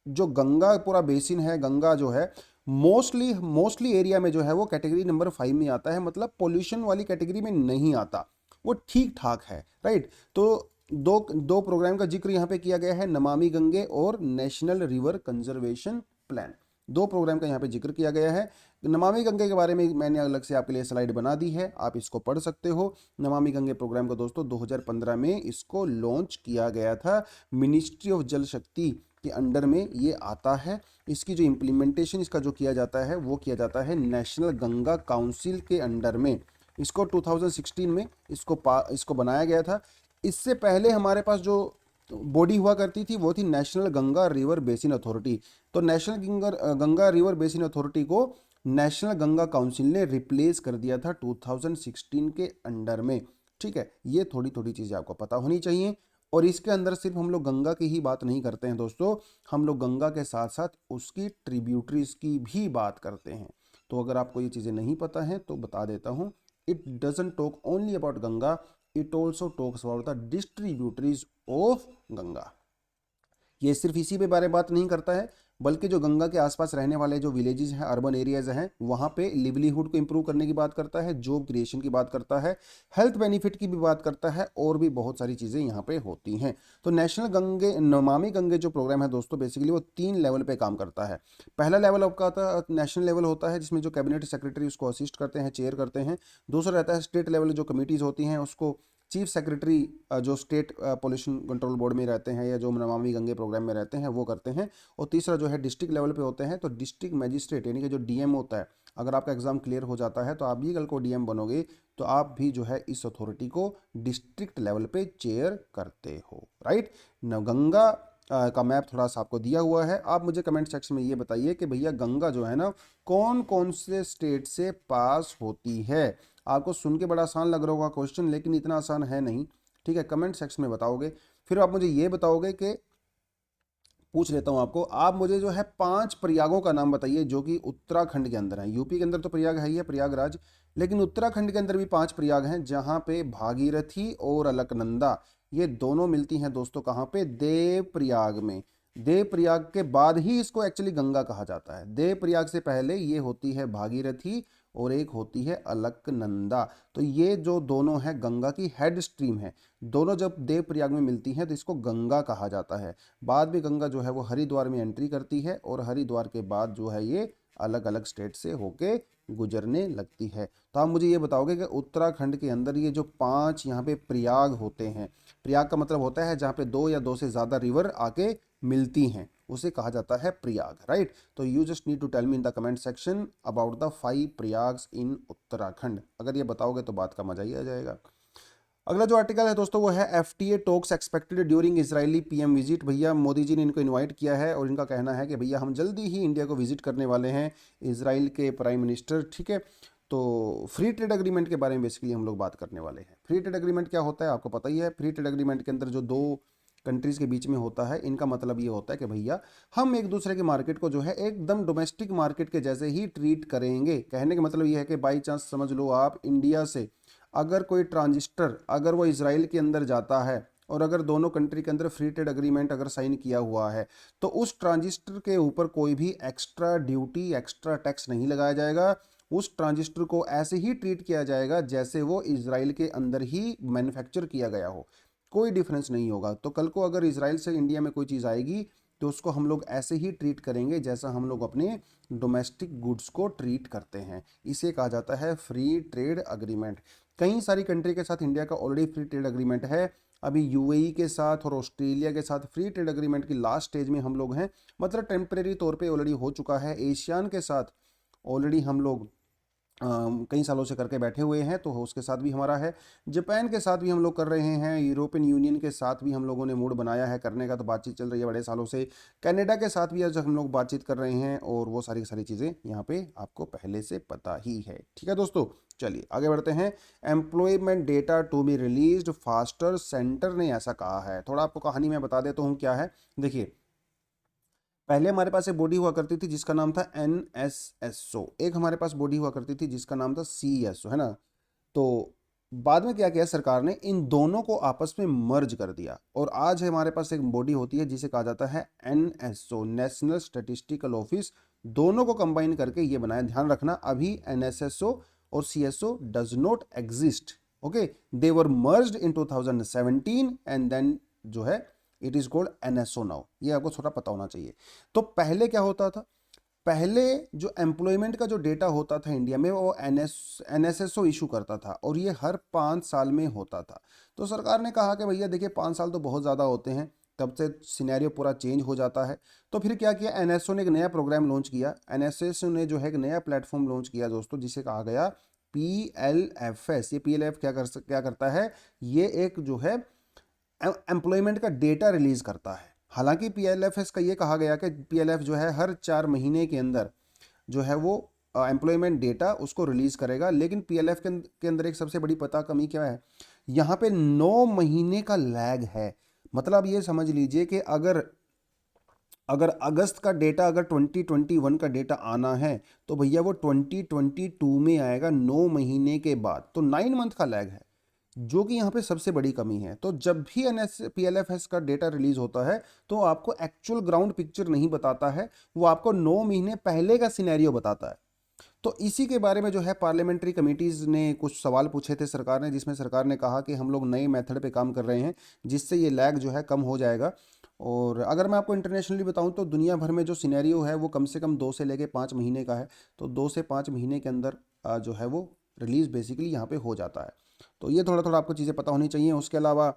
S1: जो गंगा पूरा बेसिन है, गंगा जो है मोस्टली एरिया में जो है वो कैटेगरी नंबर 5 में आता है, मतलब पोल्यूशन वाली कैटेगरी में नहीं आता, वो ठीक ठाक है, राइट। तो दो दो प्रोग्राम का जिक्र यहाँ पे किया गया है, नमामि गंगे और नेशनल रिवर कंजर्वेशन प्लान। दो प्रोग्राम का यहाँ पे जिक्र किया गया है। नमामि गंगे के बारे में मैंने अलग से आपके लिए स्लाइड बना दी है, आप इसको पढ़ सकते हो। नमामि गंगे प्रोग्राम को दोस्तों 2015 में इसको लॉन्च किया गया था, मिनिस्ट्री ऑफ जल शक्ति के अंडर में ये आता है। इसकी जो इम्प्लीमेंटेशन इसका जो किया जाता है वो किया जाता है नेशनल गंगा काउंसिल के अंडर में। इसको 2016 में इसको बनाया गया था। इससे पहले हमारे पास जो बॉडी हुआ करती थी वो थी national Ganga river basin authority. तो national Ganga river basin authority को नेशनल गंगा काउंसिल ने रिप्लेस कर दिया था 2016 के अंडर में, ठीक है। ये थोड़ी थोड़ी चीज़ें आपको पता होनी चाहिए। और इसके अंदर सिर्फ हम लोग गंगा की ही बात नहीं करते हैं दोस्तों, हम लोग गंगा के साथ साथ उसकी ट्रिब्यूटरीज की भी बात करते हैं। तो अगर आपको ये चीज़ें नहीं पता हैं तो बता देता हूँ, it doesn't talk only about Ganga, it also talks about the distributaries of Ganga. ये सिर्फ इसी पे बारे बात नहीं करता है, बल्कि जो गंगा के आसपास रहने वाले जो विलेजेस हैं, अर्बन एरियाज हैं, वहाँ पे लिवलीहुड को इंप्रूव करने की बात करता है, जॉब क्रिएशन की बात करता है, हेल्थ बेनिफिट की भी बात करता है, और भी बहुत सारी चीज़ें यहाँ पे होती हैं। तो नेशनल गंगे नमामि गंगे जो प्रोग्राम है दोस्तों, बेसिकली वो 3 लेवल पे काम करता है। पहला लेवल आपका आता है नेशनल लेवल होता है, जिसमें जो कैबिनेट सेक्रेटरी उसको असिस्ट करते हैं, चेयर करते हैं। दूसरा रहता है स्टेट लेवल, जो कमिटीज़ होती हैं उसको चीफ सेक्रेटरी जो स्टेट पोल्यूशन कंट्रोल बोर्ड में रहते हैं या जो नमामि गंगे प्रोग्राम में रहते हैं वो करते हैं। और तीसरा जो है डिस्ट्रिक्ट लेवल पे होते हैं, तो डिस्ट्रिक्ट मैजिस्ट्रेट यानी कि जो डीएम होता है, अगर आपका एग्जाम क्लियर हो जाता है तो आप भी कल को डीएम बनोगे, तो आप भी जो है इस अथॉरिटी को डिस्ट्रिक्ट लेवल पे चेयर करते हो, राइट। गंगा का मैप थोड़ा सा आपको दिया हुआ है। आप मुझे कमेंट सेक्शन में ये बताइए कि भैया गंगा जो है ना कौन कौन से स्टेट से पास होती है। आपको सुन के बड़ा आसान लग रहा होगा क्वेश्चन, लेकिन इतना आसान है नहीं, ठीक है। कमेंट सेक्शन में बताओगे, फिर आप मुझे ये बताओगे कि पूछ लेता हूँ आपको, आप मुझे जो है 5 प्रयागों का नाम बताइए जो कि उत्तराखंड के अंदर है। यूपी के अंदर तो प्रयाग है ही है, प्रयागराज, लेकिन उत्तराखंड के अंदर भी 5 प्रयाग हैं, जहाँ पे भागीरथी और अलकनंदा ये दोनों मिलती हैं दोस्तों। कहाँ पे? देवप्रयाग में। देवप्रयाग के बाद ही इसको एक्चुअली गंगा कहा जाता है। देवप्रयाग से पहले ये होती है भागीरथी, और एक होती है अलकनंदा। तो ये जो दोनों है गंगा की हेड स्ट्रीम है, दोनों जब देवप्रयाग में मिलती हैं तो इसको गंगा कहा जाता है। बाद में गंगा जो है वो हरिद्वार में एंट्री करती है और हरिद्वार के बाद जो है ये अलग अलग स्टेट से होके गुजरने लगती है। तो आप मुझे ये बताओगे कि उत्तराखंड के अंदर ये जो 5 यहाँ पे प्रयाग होते हैं, प्रयाग का मतलब होता है जहाँ पे 2 या 2 से ज़्यादा रिवर आके मिलती हैं, उसे कहा जाता है प्रयाग, राइट। तो you just need to tell me in the comment section about the 5 Prayags in Uttarakhand. अगर ये बताओगे तो बात का मजा ही आ जाएगा। अगला जो आर्टिकल है दोस्तों वो है FTA talks expected during Israeli PM visit. भैया मोदी जी ने इनको इनवाइट किया है और इनका कहना है कि भैया हम जल्दी ही इंडिया को विजिट करने वाले हैं, इसराइल के प्राइम मिनिस्टर, ठीक है। तो फ्री ट्रेड एग्रीमेंट के बारे में बेसिकली हम लोग बात करने वाले हैं। फ्री ट्रेड एग्रीमेंट क्या होता है आपको पता ही है। फ्री ट्रेड एग्रीमेंट के अंदर जो 2 कंट्रीज़ के बीच में होता है, इनका मतलब ये होता है कि भैया हम एक दूसरे के मार्केट को जो है एकदम डोमेस्टिक मार्केट के जैसे ही ट्रीट करेंगे। कहने का मतलब ये है कि बाई चांस समझ लो आप इंडिया से अगर कोई ट्रांजिस्टर अगर वो इसराइल के अंदर जाता है और अगर दोनों कंट्री के अंदर फ्री ट्रेड एग्रीमेंट अगर साइन किया हुआ है तो उस ट्रांजिस्टर के ऊपर कोई भी एक्स्ट्रा ड्यूटी एक्स्ट्रा टैक्स नहीं लगाया जाएगा। उस ट्रांजिस्टर को ऐसे ही ट्रीट किया जाएगा जैसे वो इसराइल के अंदर ही मैन्युफैक्चर किया गया हो, कोई डिफरेंस नहीं होगा। तो कल को अगर इसराइल से इंडिया में कोई चीज़ आएगी तो उसको हम लोग ऐसे ही ट्रीट करेंगे जैसा हम लोग अपने डोमेस्टिक गुड्स को ट्रीट करते हैं। इसे कहा जाता है फ्री ट्रेड अग्रीमेंट। कई सारी कंट्री के साथ इंडिया का ऑलरेडी फ्री ट्रेड अग्रीमेंट है। अभी यूएई के साथ और ऑस्ट्रेलिया के साथ फ्री ट्रेड अग्रीमेंट की लास्ट स्टेज में हम लोग हैं, मतलब टेम्परेरी तौर पे ऑलरेडी हो चुका है। एशियान के साथ ऑलरेडी हम लोग कई सालों से करके बैठे हुए हैं, तो उसके साथ भी हमारा है। जापान के साथ भी हम लोग कर रहे हैं, यूरोपियन यूनियन के साथ भी हम लोगों ने मूड बनाया है करने का, तो बातचीत चल रही है बड़े सालों से। कनाडा के साथ भी आज हम लोग बातचीत कर रहे हैं और वो सारी सारी चीज़ें यहाँ पे आपको पहले से पता ही है, ठीक है दोस्तों। चलिए आगे बढ़ते हैं। Employment data to be released faster, centre ने ऐसा कहा है। थोड़ा आपको कहानी मैं बता देता हूँ क्या है। देखिए पहले हमारे पास एक बॉडी हुआ करती थी जिसका नाम था NSSO, एक हमारे पास बॉडी हुआ करती थी जिसका नाम था CSO, है ना। तो बाद में क्या किया सरकार ने, इन दोनों को आपस में मर्ज कर दिया और आज हमारे पास एक बॉडी होती है जिसे कहा जाता है NSO, नेशनल स्टैटिस्टिकल ऑफिस। दोनों को कंबाइन करके ये बनाया। ध्यान रखना अभी NSSO और CSO does not exist, okay, they were merged in 2017 and then जो है it is called NSO now. ये आपको थोड़ा पता होना चाहिए। तो पहले क्या होता था, पहले जो एम्प्लॉयमेंट का जो डेटा होता था इंडिया में वो NSSO इशू करता था और ये हर 5 साल में होता था। तो सरकार ने कहा कि भैया देखिए 5 साल तो बहुत ज़्यादा होते हैं, तब से सिनेरियो पूरा चेंज हो जाता है। तो फिर क्या किया, NSO ने एक नया प्रोग्राम लॉन्च किया। NSSO ने जो है एक नया प्लेटफॉर्म लॉन्च किया दोस्तों जिसे कहा गया PLFS। ये PLF क्या करता है, ये एक जो है एम्प्लॉयमेंट का डेटा रिलीज करता है। हालांकि PLFS का ये कहा गया कि PLF जो है हर 4 महीने के अंदर जो है वो एम्प्लॉयमेंट डेटा उसको रिलीज करेगा, लेकिन PLF के अंदर एक सबसे बड़ी पता कमी क्या है, यहाँ पे 9 महीने का लैग है। मतलब ये समझ लीजिए कि अगर अगर अगस्त का डेटा अगर 2021 का डेटा आना है तो भैया वो 2022 में आएगा 9 महीने के बाद, तो 9 मंथ का लैग है, जो कि यहाँ पे सबसे बड़ी कमी है। तो जब भी PLFS का डेटा रिलीज होता है तो आपको एक्चुअल ग्राउंड पिक्चर नहीं बताता है, वो आपको 9 महीने पहले का सिनेरियो बताता है। तो इसी के बारे में जो है पार्लियामेंट्री कमेटीज़ ने कुछ सवाल पूछे थे सरकार ने, जिसमें सरकार ने कहा कि हम लोग नए मेथड पे काम कर रहे हैं जिससे ये लैग जो है कम हो जाएगा। और अगर मैं आपको इंटरनेशनली बताऊं तो दुनिया भर में जो सिनेरियो है वो कम से कम 2 से लेके 5 महीने का है। तो 2 से 5 महीने के अंदर जो है वो रिलीज़ बेसिकली यहाँ पे हो जाता है। तो ये थोड़ा थोड़ा आपको चीज़ें पता होनी चाहिए। उसके अलावा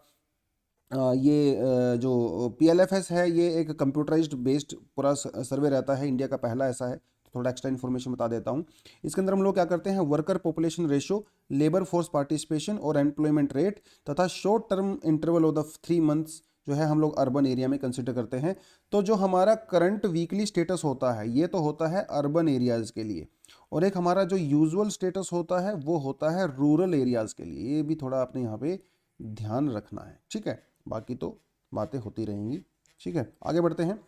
S1: जो PLFS है ये एक कंप्यूटराइज्ड बेस्ड पूरा सर्वे रहता है, इंडिया का पहला ऐसा है। तो थोड़ा एक्स्ट्रा इन्फॉर्मेशन बता देता हूँ। इसके अंदर हम लोग क्या करते हैं, worker population ratio, labour force participation और एम्प्लॉयमेंट रेट तथा short term interval of the 3 months जो है हम लोग अर्बन एरिया में कंसिडर करते हैं। तो जो हमारा करंट वीकली स्टेटस होता है ये तो होता है अर्बन एरियाज़ के लिए, और एक हमारा जो यूजुअल स्टेटस होता है वो होता है रूरल एरियाज़ के लिए। ये भी थोड़ा आपने यहाँ पे ध्यान रखना है, ठीक है। बाकी तो बातें होती रहेंगी, ठीक है। आगे बढ़ते हैं।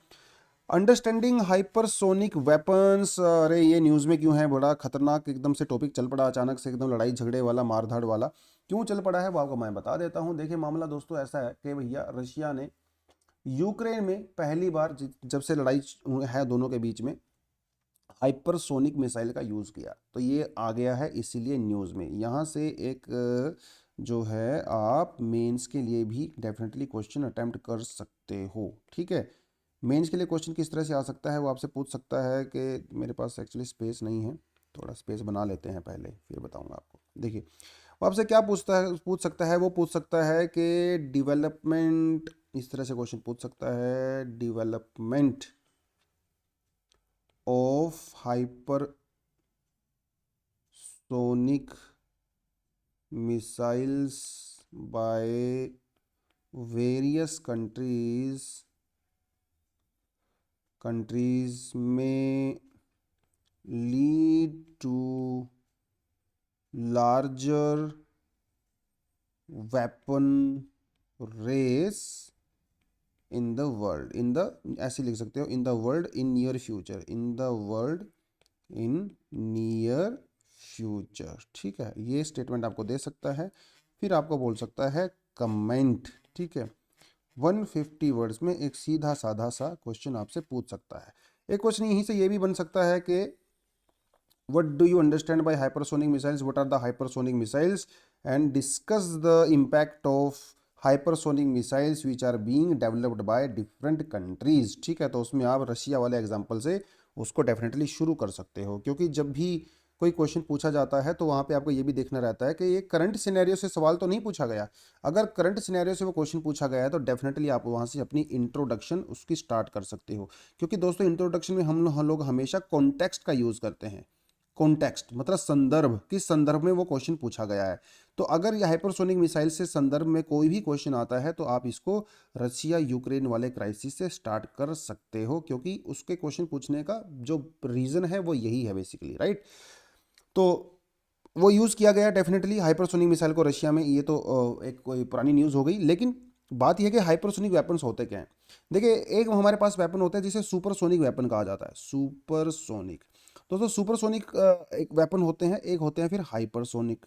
S1: अंडरस्टैंडिंग हाइपरसोनिक वेपन्स, अरे ये न्यूज़ में क्यों है, बड़ा खतरनाक एकदम से टॉपिक चल पड़ा अचानक से, एकदम लड़ाई झगड़े वाला मारधाड़ वाला क्यों चल पड़ा है वो आपको मैं बता देता हूँ। देखिए मामला दोस्तों ऐसा है कि भैया रशिया ने यूक्रेन में पहली बार जब से लड़ाई है दोनों के बीच में, हाइपरसोनिक मिसाइल का यूज़ किया। तो ये आ गया है इसीलिए न्यूज़ में। यहाँ से एक जो है आप मेंस के लिए भी डेफिनेटली क्वेश्चन अटेम्प्ट कर सकते हो। ठीक है, मेंस के लिए क्वेश्चन किस तरह से आ सकता है वो आपसे पूछ सकता है कि मेरे पास एक्चुअली स्पेस नहीं है, थोड़ा स्पेस बना लेते हैं पहले फिर बताऊंगा आपको। देखिए वो आपसे क्या पूछ सकता है, वो पूछ सकता है कि डेवलपमेंट, इस तरह से क्वेश्चन पूछ सकता है, development of hypersonic missiles by various countries may lead to larger weapon race in the world, in the, ऐसे लिख सकते हो, in the world in near future, in the world in near future. ठीक है, ये स्टेटमेंट आपको दे सकता है। फिर आपको बोल सकता है कमेंट। ठीक है, 150 वर्ड्स में एक सीधा साधा सा क्वेश्चन आपसे पूछ सकता है। एक क्वेश्चन यहीं से ये भी बन सकता है कि what do you understand by hypersonic missiles, what are the hypersonic missiles, and discuss the impact of hypersonic missiles which are being developed by different countries। ठीक है, तो उसमें आप रशिया वाले एग्जांपल से उसको डेफिनेटली शुरू कर सकते हो, क्योंकि जब भी कोई क्वेश्चन पूछा जाता है तो वहाँ पे आपको ये भी देखना रहता है कि ये करंट सिनेरियो से सवाल तो नहीं पूछा गया। अगर करंट सिनेरियो से वो क्वेश्चन पूछा गया है तो डेफिनेटली आप वहाँ से अपनी इंट्रोडक्शन उसकी स्टार्ट कर सकते हो, क्योंकि दोस्तों इंट्रोडक्शन में हम लोग हमेशा कॉन्टेक्स्ट का यूज़ करते हैं। कॉन्टेक्स्ट मतलब संदर्भ, किस संदर्भ में वो क्वेश्चन पूछा गया है। तो अगर ये हाइपरसोनिक मिसाइल से संदर्भ में कोई भी क्वेश्चन आता है तो आप इसको रशिया यूक्रेन वाले क्राइसिस से स्टार्ट कर सकते हो, क्योंकि उसके क्वेश्चन पूछने का जो रीज़न है वो यही है बेसिकली, राइट। तो वो यूज़ किया गया डेफिनेटली हाइपरसोनिक मिसाइल को रशिया में। ये तो एक कोई पुरानी न्यूज़ हो गई, लेकिन बात यह है कि हाइपरसोनिक वेपन्स होते क्या हैं। देखिए एक हमारे पास वेपन होता है जिसे सुपरसोनिक वेपन कहा जाता है, सुपरसोनिक। दोस्तों सुपरसोनिक एक वेपन होते हैं, एक होते हैं फिर हाइपरसोनिक।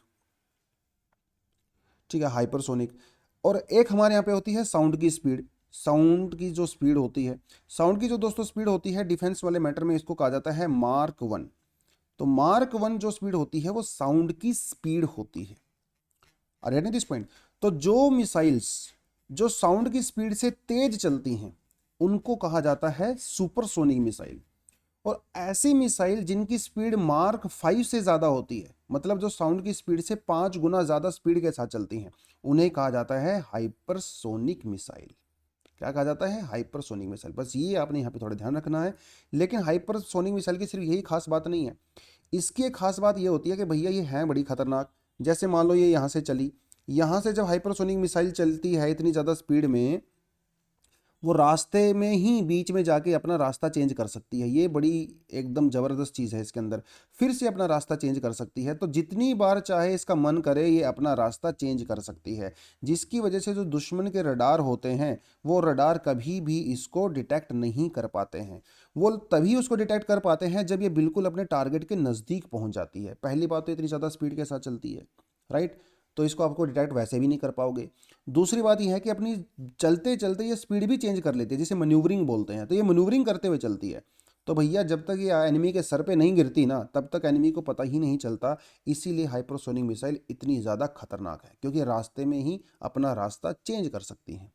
S1: ठीक है, हाइपरसोनिक। और एक हमारे यहाँ पे होती है साउंड की स्पीड। साउंड की जो स्पीड होती है, साउंड की जो दोस्तों स्पीड होती है डिफेंस वाले मैटर में इसको कहा जाता है मार्क 1। तो मार्क 1 जो स्पीड होती है वो साउंड की स्पीड होती है। Are getting this point. तो जो मिसाइल्स जो साउंड की स्पीड से तेज चलती हैं उनको कहा जाता है सुपरसोनिक मिसाइल। और ऐसी मिसाइल जिनकी स्पीड मार्क 5 से ज़्यादा होती है, मतलब जो साउंड की स्पीड से 5 गुना ज़्यादा स्पीड के साथ चलती हैं, उन्हें कहा जाता है हाइपरसोनिक मिसाइल। क्या कहा जाता है? Hypersonic missile. बस ये आपने यहाँ पे थोड़ा ध्यान रखना है। लेकिन हाइपरसोनिक मिसाइल की सिर्फ यही खास बात नहीं है, इसकी एक खास बात ये होती है कि भैया ये है बड़ी खतरनाक। जैसे मान लो ये यहाँ से चली, यहाँ से जब हाइपरसोनिक मिसाइल चलती है इतनी ज़्यादा स्पीड में, वो रास्ते में ही बीच में जाके अपना रास्ता चेंज कर सकती है। ये बड़ी एकदम ज़बरदस्त चीज़ है इसके अंदर, फिर से अपना रास्ता चेंज कर सकती है। तो जितनी बार चाहे इसका मन करे ये अपना रास्ता चेंज कर सकती है, जिसकी वजह से जो दुश्मन के रडार होते हैं वो रडार कभी भी इसको डिटेक्ट नहीं कर पाते हैं। वो तभी उसको डिटेक्ट कर पाते हैं जब ये बिल्कुल अपने टारगेट के नज़दीक पहुँच जाती है। पहली बात तो इतनी ज़्यादा स्पीड के साथ चलती है, राइट, तो इसको आपको डिटेक्ट वैसे भी नहीं कर पाओगे। दूसरी बात यह है कि अपनी चलते चलते ये स्पीड भी चेंज कर लेती है, जिसे मनूवरिंग बोलते हैं। तो ये मनूवरिंग करते हुए चलती है। तो भैया जब तक ये एनिमी के सर पे नहीं गिरती ना तब तक एनिमी को पता ही नहीं चलता। इसीलिए हाइपरसोनिक मिसाइल इतनी ज़्यादा खतरनाक है, क्योंकि रास्ते में ही अपना रास्ता चेंज कर सकती हैं।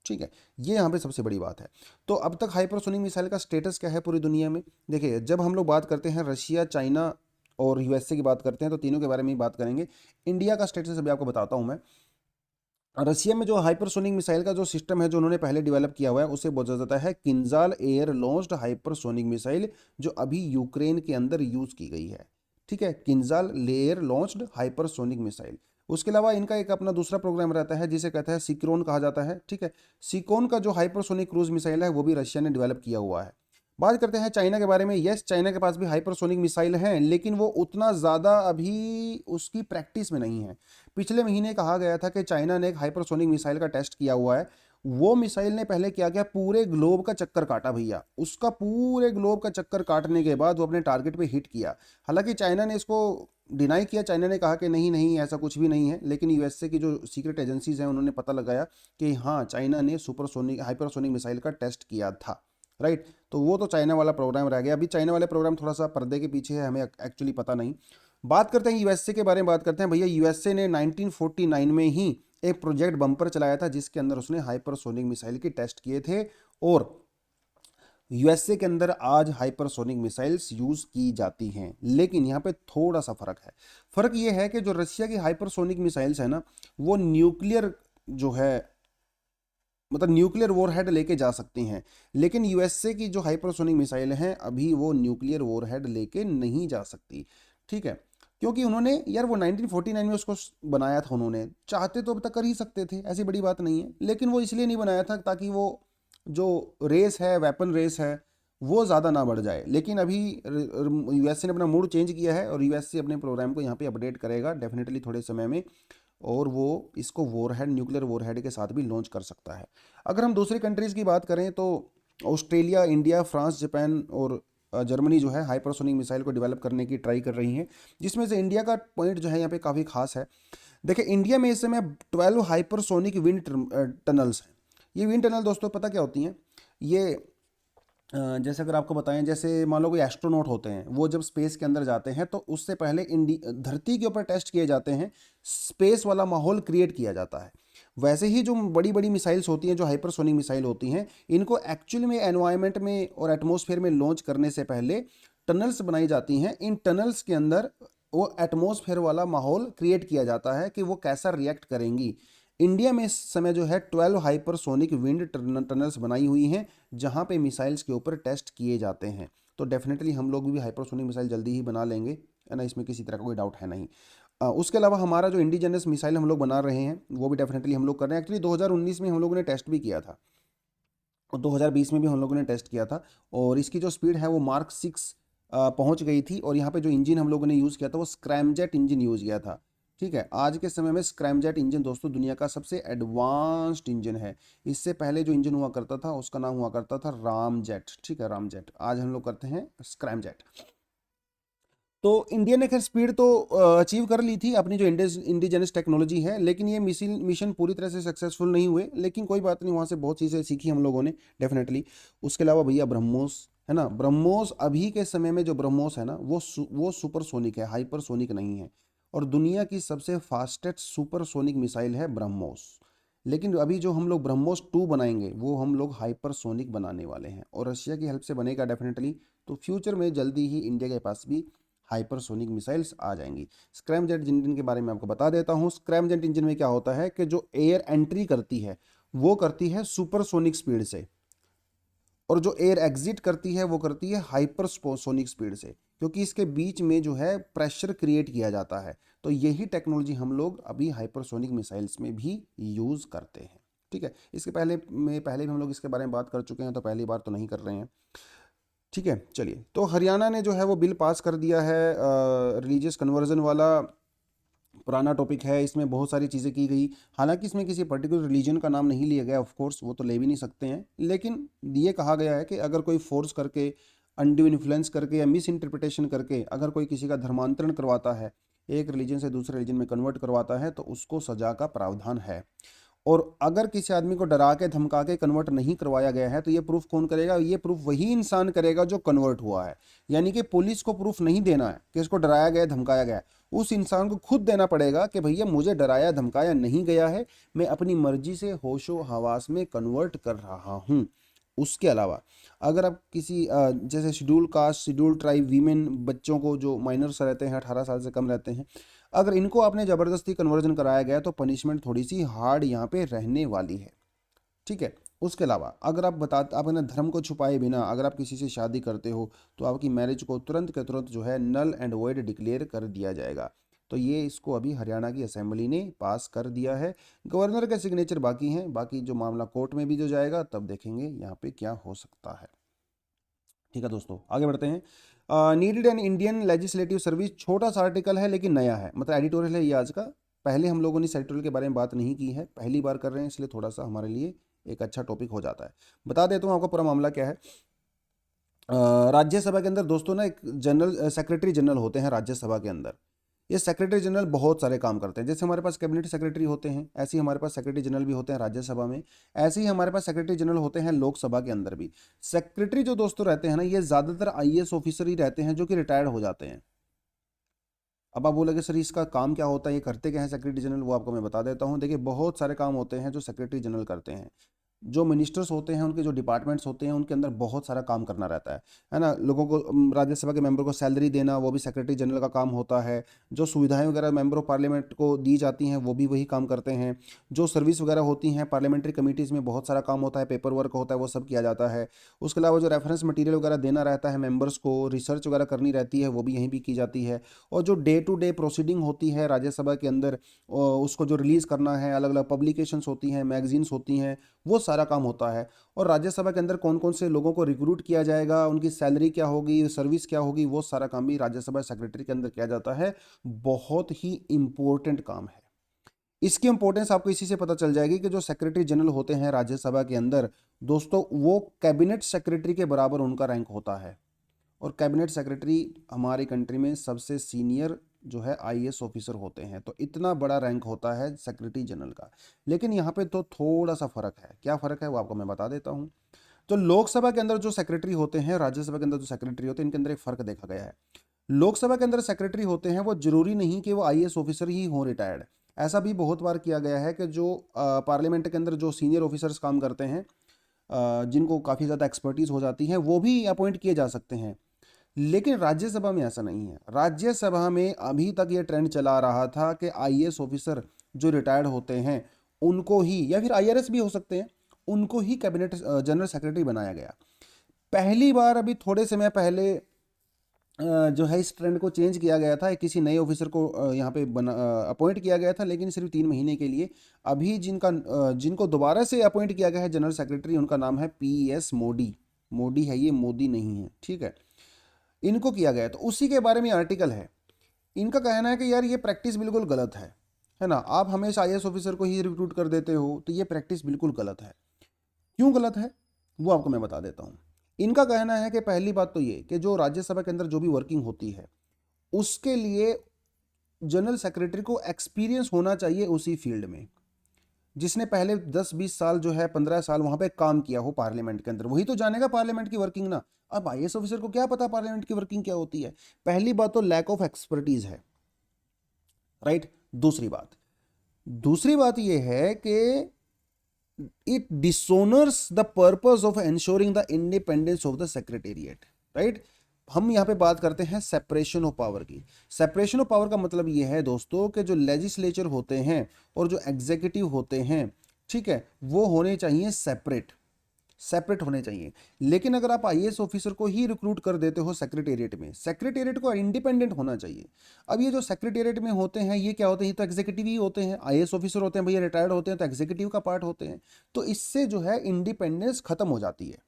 S1: ठीक है, ये यहाँ पे सबसे बड़ी बात है। तो अब तक हाइपरसोनिक मिसाइल का स्टेटस क्या है पूरी दुनिया में? देखिए जब हम लोग बात करते हैं रशिया, चाइना और यूएसए की बात करते हैं तो तीनों के बारे में ही बात करेंगे। इंडिया का स्टेटस अभी आपको बताता हूँ मैं। रशिया में जो हाइपरसोनिक मिसाइल का जो सिस्टम है जो उन्होंने पहले डेवलप किया हुआ है उसे बोला जाता है किंजाल एयर लॉन्च्ड हाइपरसोनिक मिसाइल, जो अभी यूक्रेन के अंदर यूज की गई है। ठीक है, किंजाल एयर लॉन्च्ड हाइपरसोनिक मिसाइल। उसके अलावा इनका एक अपना दूसरा प्रोग्राम रहता है जिसे कहता है सिक्रोन कहा जाता है। ठीक है, सिकोन का जो हाइपरसोनिक क्रूज मिसाइल है वो भी रशिया ने डेवलप किया हुआ है। बात करते हैं चाइना के बारे में। यस, चाइना के पास भी हाइपरसोनिक मिसाइल हैं, लेकिन वो उतना ज़्यादा अभी उसकी प्रैक्टिस में नहीं है। पिछले महीने कहा गया था कि चाइना ने एक हाइपरसोनिक मिसाइल का टेस्ट किया हुआ है। वो मिसाइल ने पहले क्या किया, पूरे ग्लोब का चक्कर काटा भैया। उसका पूरे ग्लोब का चक्कर काटने के बाद वो अपने टारगेट पे हिट किया। हालांकि चाइना ने इसको डिनाई किया, चाइना ने कहा कि नहीं नहीं ऐसा कुछ भी नहीं है, लेकिन यूएसए की जो सीक्रेट एजेंसीज हैं उन्होंने पता लगाया कि हाँ चाइना ने सुपरसोनिक हाइपरसोनिक मिसाइल का टेस्ट किया था। राइट। तो वो तो चाइना वाला प्रोग्राम रह गया। अभी चाइना वाले प्रोग्राम थोड़ा सा पर्दे के पीछे है, हमें एक्चुअली पता नहीं। बात करते हैं यूएसए के बारे में, बात करते हैं भैया। यूएसए ने 1949 में ही एक प्रोजेक्ट बम्पर चलाया था जिसके अंदर उसने हाइपरसोनिक मिसाइल के टेस्ट किए थे, और यूएसए के अंदर आज हाइपरसोनिक मिसाइल्स यूज की जाती हैं। लेकिन यहाँ पे थोड़ा सा फर्क है। फर्क ये है कि जो रशिया की हाइपरसोनिक मिसाइल्स है ना, वो न्यूक्लियर जो है, मतलब न्यूक्लियर वॉरहेड लेके जा सकती हैं। लेकिन यूएसए की जो हाइपरसोनिक मिसाइल हैं अभी वो न्यूक्लियर वॉरहेड लेके नहीं जा सकती, ठीक है। क्योंकि उन्होंने यार वो 1949 में उसको बनाया था, उन्होंने चाहते तो अब तक कर ही सकते थे, ऐसी बड़ी बात नहीं है। लेकिन वो इसलिए नहीं बनाया था ताकि वो जो रेस है, वेपन रेस है, वो ज़्यादा ना बढ़ जाए। लेकिन अभी यूएसए ने अपना मूड चेंज किया है और यूएसए अपने प्रोग्राम को यहाँ पे अपडेट करेगा डेफिनेटली थोड़े समय में, और वो इसको वॉरहेड, न्यूक्लियर वॉरहेड के साथ भी लॉन्च कर सकता है। अगर हम दूसरी कंट्रीज़ की बात करें तो ऑस्ट्रेलिया, इंडिया, फ्रांस, जापान और जर्मनी जो है हाइपरसोनिक मिसाइल को डेवलप करने की ट्राई कर रही हैं, जिसमें से इंडिया का पॉइंट जो है यहाँ पे काफ़ी खास है। देखिए इंडिया में इस समय 12 हाइपरसोनिक विंड टनल्स हैं। ये विंड टनल दोस्तों पता क्या होती हैं? ये जैसे अगर आपको बताएं, जैसे मान लो कोई एस्ट्रोनॉट होते हैं, वो जब स्पेस के अंदर जाते हैं तो उससे पहले धरती के ऊपर टेस्ट किए जाते हैं, स्पेस वाला माहौल क्रिएट किया जाता है। वैसे ही जो बड़ी बड़ी मिसाइल्स होती हैं, जो हाइपरसोनिक मिसाइल होती हैं, इनको एक्चुअली में एनवायरनमेंट में और एटमॉस्फेयर में लॉन्च करने से पहले टनल्स बनाई जाती हैं। इन टनल्स के अंदर वो एटमॉस्फेयर वाला माहौल क्रिएट किया जाता है कि वो कैसा रिएक्ट करेंगी। इंडिया में इस समय जो है 12 हाइपरसोनिक विंड टनल्स बनाई हुई हैं जहां पे मिसाइल्स के ऊपर टेस्ट किए जाते हैं। तो डेफिनेटली हम लोग भी हाइपरसोनिक मिसाइल जल्दी ही बना लेंगे, है ना, इसमें किसी तरह का कोई डाउट है नहीं। उसके अलावा हमारा जो इंडिजिनस मिसाइल हम लोग बना रहे हैं वो भी डेफिनेटली हम लोग कर रहे हैं। एक्चुअली 2019 में हम लोगों ने टेस्ट भी किया था और 2020 में भी हम लोगों ने टेस्ट किया था, और इसकी जो स्पीड है वो मार्क 6 पहुंच गई थी। और यहाँ पे जो इंजन हम लोगों ने यूज़ किया था वो स्क्रैमजेट इंजन यूज़ किया था, ठीक है। आज के समय में स्क्रैमजेट इंजन दोस्तों दुनिया का सबसे एडवांस्ड इंजन है। इससे पहले जो इंजन हुआ करता था उसका नाम हुआ करता था रामजेट, ठीक है, रामजेट। आज हम लोग करते हैं स्क्रैमजेट। तो इंडिया ने खैर स्पीड तो अचीव कर ली थी अपनी जो इंडिजिनस टेक्नोलॉजी है, लेकिन ये मिशन पूरी तरह से सक्सेसफुल नहीं हुए। लेकिन कोई बात नहीं, वहाँ से बहुत चीज़ें सीखी हम लोगों ने डेफिनेटली। उसके अलावा भैया ब्रह्मोस है ना, ब्रह्मोस अभी के समय में जो ब्रह्मोस है ना वो सुपरसोनिक है, हाइपरसोनिक नहीं है। और दुनिया की सबसे फास्टेस्ट सुपरसोनिक मिसाइल है ब्रह्मोस। लेकिन अभी जो हम लोग ब्रह्मोस 2 बनाएंगे वो हम लोग हाइपरसोनिक बनाने वाले हैं, और रशिया की हेल्प से बनेगा डेफिनेटली। तो फ्यूचर में जल्दी ही इंडिया के पास भी हाइपरसोनिक मिसाइल्स आ जाएंगी। स्क्रैमजेट इंजन के बारे में आपको बता देता हूँ। स्क्रैमजेट इंजन में क्या होता है कि जो एयर एंट्री करती है वो करती है सुपरसोनिक स्पीड से, और जो एयर एग्जिट करती है वो करती है हाइपरसोनिक स्पीड से, क्योंकि इसके बीच में जो है प्रेशर क्रिएट किया जाता है। तो यही टेक्नोलॉजी हम लोग अभी हाइपरसोनिक मिसाइल्स में भी यूज़ करते हैं, ठीक है। इसके पहले भी हम लोग इसके बारे में बात कर चुके हैं, तो पहली बार तो नहीं कर रहे हैं, ठीक है। चलिए, तो हरियाणा ने जो है वो बिल पास कर दिया है रिलीजियस कन्वर्जन वाला। पुराना टॉपिक है, इसमें बहुत सारी चीज़ें की गई। हालांकि इसमें किसी पर्टिकुलर रिलीजन का नाम नहीं लिया गया, ऑफ कोर्स वो तो ले भी नहीं सकते हैं। लेकिन ये कहा गया है कि अगर कोई फोर्स करके, अनड्यू इन्फ्लुएंस करके या मिस इंटरप्रिटेशन करके अगर कोई किसी का धर्मांतरण करवाता है, एक रिलीजन से दूसरे रिलीजन में कन्वर्ट करवाता है, तो उसको सजा का प्रावधान है। और अगर किसी आदमी को डरा के धमका के कन्वर्ट नहीं करवाया गया है तो ये प्रूफ कौन करेगा? ये प्रूफ वही इंसान करेगा जो कन्वर्ट हुआ है। यानी कि पुलिस को प्रूफ नहीं देना है कि इसको डराया गया, धमकाया गया, उस इंसान को खुद देना पड़ेगा कि भैया मुझे डराया धमकाया नहीं गया है, मैं अपनी मर्जी से होशो हवास में कन्वर्ट कर रहा हूँ। उसके अलावा अगर आप किसी जैसे schedule caste, schedule tribe, women, बच्चों को जो माइनर्स रहते हैं, 18 साल से कम रहते हैं, अगर इनको आपने ज़बरदस्ती कन्वर्जन कराया गया तो पनिशमेंट थोड़ी सी हार्ड यहाँ पे रहने वाली है, ठीक है। उसके अलावा अगर आप अपने धर्म को छुपाए बिना अगर आप किसी से शादी करते हो तो आपकी मैरिज को तुरंत के तुरंत जो है नल एंड वॉइड डिक्लेयर कर दिया जाएगा। तो ये इसको अभी हरियाणा की असेंबली ने पास कर दिया है। गवर्नर के सिग्नेचर बाकी हैं, बाकी जो मामला कोर्ट में भी जो जाएगा तब देखेंगे यहाँ पे क्या हो सकता है, ठीक है दोस्तों। आगे बढ़ते हैं। Needed an Indian legislative service, छोटा सा आर्टिकल है लेकिन नया है, मतलब एडिटोरियल है ये आज का। पहले हम लोगों ने इस एडिटोरियल के बारे में बात नहीं की है, पहली बार कर रहे हैं, इसलिए थोड़ा सा हमारे लिए एक अच्छा टॉपिक हो जाता है। बता देता हूँ आपको पूरा मामला क्या है। राज्यसभा के अंदर दोस्तों ना एक जनरल सेक्रेटरी जनरल होते हैं राज्यसभा के अंदर। ये सेक्रेटरी जनरल बहुत सारे काम करते हैं। जैसे हमारे पास कैबिनेट सेक्रेटरी होते हैं, ऐसे ही हमारे पास सेक्रेटरी जनरल भी होते हैं राज्यसभा में, ऐसे ही हमारे पास सेक्रेटरी जनरल होते हैं लोकसभा के अंदर भी। सेक्रेटरी जो दोस्तों रहते हैं ना, ये ज़्यादातर आईएएस ऑफिसर ही रहते हैं जो कि रिटायर्ड हो जाते हैं। अब आप बोलोगे सर इसका काम क्या होता है, ये करते क्या है सेक्रेटरी जनरल, वो आपको मैं बता देता हूँ। देखिए बहुत सारे काम होते हैं जो सेक्रेटरी जनरल करते हैं। जो मिनिस्टर्स होते हैं, उनके जो डिपार्टमेंट्स होते हैं, उनके अंदर बहुत सारा काम करना रहता है ना। लोगों को राज्यसभा के मेंबर को सैलरी देना, वो भी सेक्रेटरी जनरल का काम होता है। जो सुविधाएं वगैरह मेंबर ऑफ पार्लियामेंट को दी जाती हैं, वो भी वही काम करते हैं। जो सर्विस वगैरह होती हैं पार्लियामेंट्री कमिटीज़ में, बहुत सारा काम होता है, पेपर वर्क होता है, वो सब किया जाता है। उसके अलावा जो रेफरेंस मटीरियल वगैरह देना रहता है मेंबर्स को, रिसर्च वगैरह करनी रहती है, वो भी यहीं भी की जाती है। और जो डे टू डे प्रोसीडिंग होती है राज्यसभा के अंदर, उसको जो रिलीज़ करना है, अलग अलग पब्लिकेशंस होती हैं, मैगजीन्स होती हैं, वो सारा काम होता है। और राज्यसभा के अंदर कौन कौन से लोगों को रिक्रूट किया जाएगा, उनकी सैलरी क्या होगी, सर्विस क्या होगी, वो सारा काम भी राज्यसभा सेक्रेटरी के अंदर किया जाता है। बहुत ही इंपॉर्टेंट काम है। इसकी इंपॉर्टेंस आपको इसी से पता चल जाएगी कि जो सेक्रेटरी जनरल होते हैं राज्यसभा के अंदर दोस्तों, वो कैबिनेट सेक्रेटरी के बराबर उनका रैंक होता है। और कैबिनेट सेक्रेटरी हमारी कंट्री में सबसे सीनियर जो है आईएएस ऑफिसर होते हैं। तो इतना बड़ा रैंक होता है सेक्रेटरी जनरल का। लेकिन यहाँ पे तो थोड़ा सा फर्क है। क्या फर्क है वो आपको मैं बता देता हूँ। तो लोकसभा के अंदर जो सेक्रेटरी होते हैं, राज्यसभा के अंदर जो सेक्रेटरी होते हैं, इनके अंदर एक फ़र्क देखा गया है। लोकसभा के अंदर सेक्रेटरी होते हैं, वो जरूरी नहीं कि वो आईएएस ऑफिसर ही हों रिटायर्ड। ऐसा भी बहुत बार किया गया है कि जो पार्लियामेंट के अंदर जो सीनियर ऑफिसर्स काम करते हैं, जिनको काफ़ी ज़्यादा एक्सपर्टीज़ हो जाती है, वो भी अपॉइंट किए जा सकते हैं। लेकिन राज्यसभा में ऐसा नहीं है। राज्यसभा में अभी तक ये ट्रेंड चला आ रहा था कि आईएएस ऑफिसर जो रिटायर्ड होते हैं उनको ही, या फिर आईआरएस भी हो सकते हैं, उनको ही कैबिनेट जनरल सेक्रेटरी बनाया गया। पहली बार अभी थोड़े समय पहले जो है इस ट्रेंड को चेंज किया गया था। किसी नए ऑफिसर को यहाँ पे अपॉइंट किया गया था, लेकिन सिर्फ 3 महीने के लिए। अभी जिनको दोबारा से अपॉइंट किया गया है जनरल सेक्रेटरी, उनका नाम है पीएस मोदी। मोदी है ये, मोदी नहीं है, ठीक है। इनको किया गया, तो उसी के बारे में आर्टिकल है। इनका कहना है कि यार ये प्रैक्टिस बिल्कुल गलत है ना। आप हमेशा आईएएस ऑफिसर को ही रिक्रूट कर देते हो, तो ये प्रैक्टिस बिल्कुल गलत है। क्यों गलत है वो आपको मैं बता देता हूँ। इनका कहना है कि पहली बात तो ये कि जो राज्यसभा के अंदर जो भी वर्किंग होती है, उसके लिए जनरल सेक्रेटरी को एक्सपीरियंस होना चाहिए उसी फील्ड में। जिसने पहले 10-20 साल जो है 15 साल वहां पे काम किया हो पार्लियामेंट के अंदर, वही तो जानेगा पार्लियामेंट की वर्किंग ना। अब आईएएस ऑफिसर को क्या पता पार्लियामेंट की वर्किंग क्या होती है। पहली बात तो लैक ऑफ एक्सपर्टीज है, राइट। दूसरी बात यह है कि it dishonours the purpose of ensuring the independence of the secretariat, right. हम यहाँ पे बात करते हैं सेपरेशन ऑफ पावर की। सेपरेशन ऑफ पावर का मतलब ये है दोस्तों कि जो लेजिस्लेचर होते हैं और जो एग्जीक्यूटिव होते हैं, ठीक है, वो होने चाहिए सेपरेट होने चाहिए। लेकिन अगर आप आईएएस ऑफिसर को ही रिक्रूट कर देते हो सेक्रेटेरिएट में, सेक्रेटेरिएट को इंडिपेंडेंट होना चाहिए। अब ये जो सेक्रेटेरिएट में होते हैं, ये क्या होते हैं, तो एग्जीक्यूटिव ही होते हैं। आईएएस ऑफिसर होते हैं भैया, रिटायर्ड होते हैं, तो एग्जीक्यूटिव का पार्ट होते हैं। तो इससे जो है इंडिपेंडेंस खत्म हो जाती है।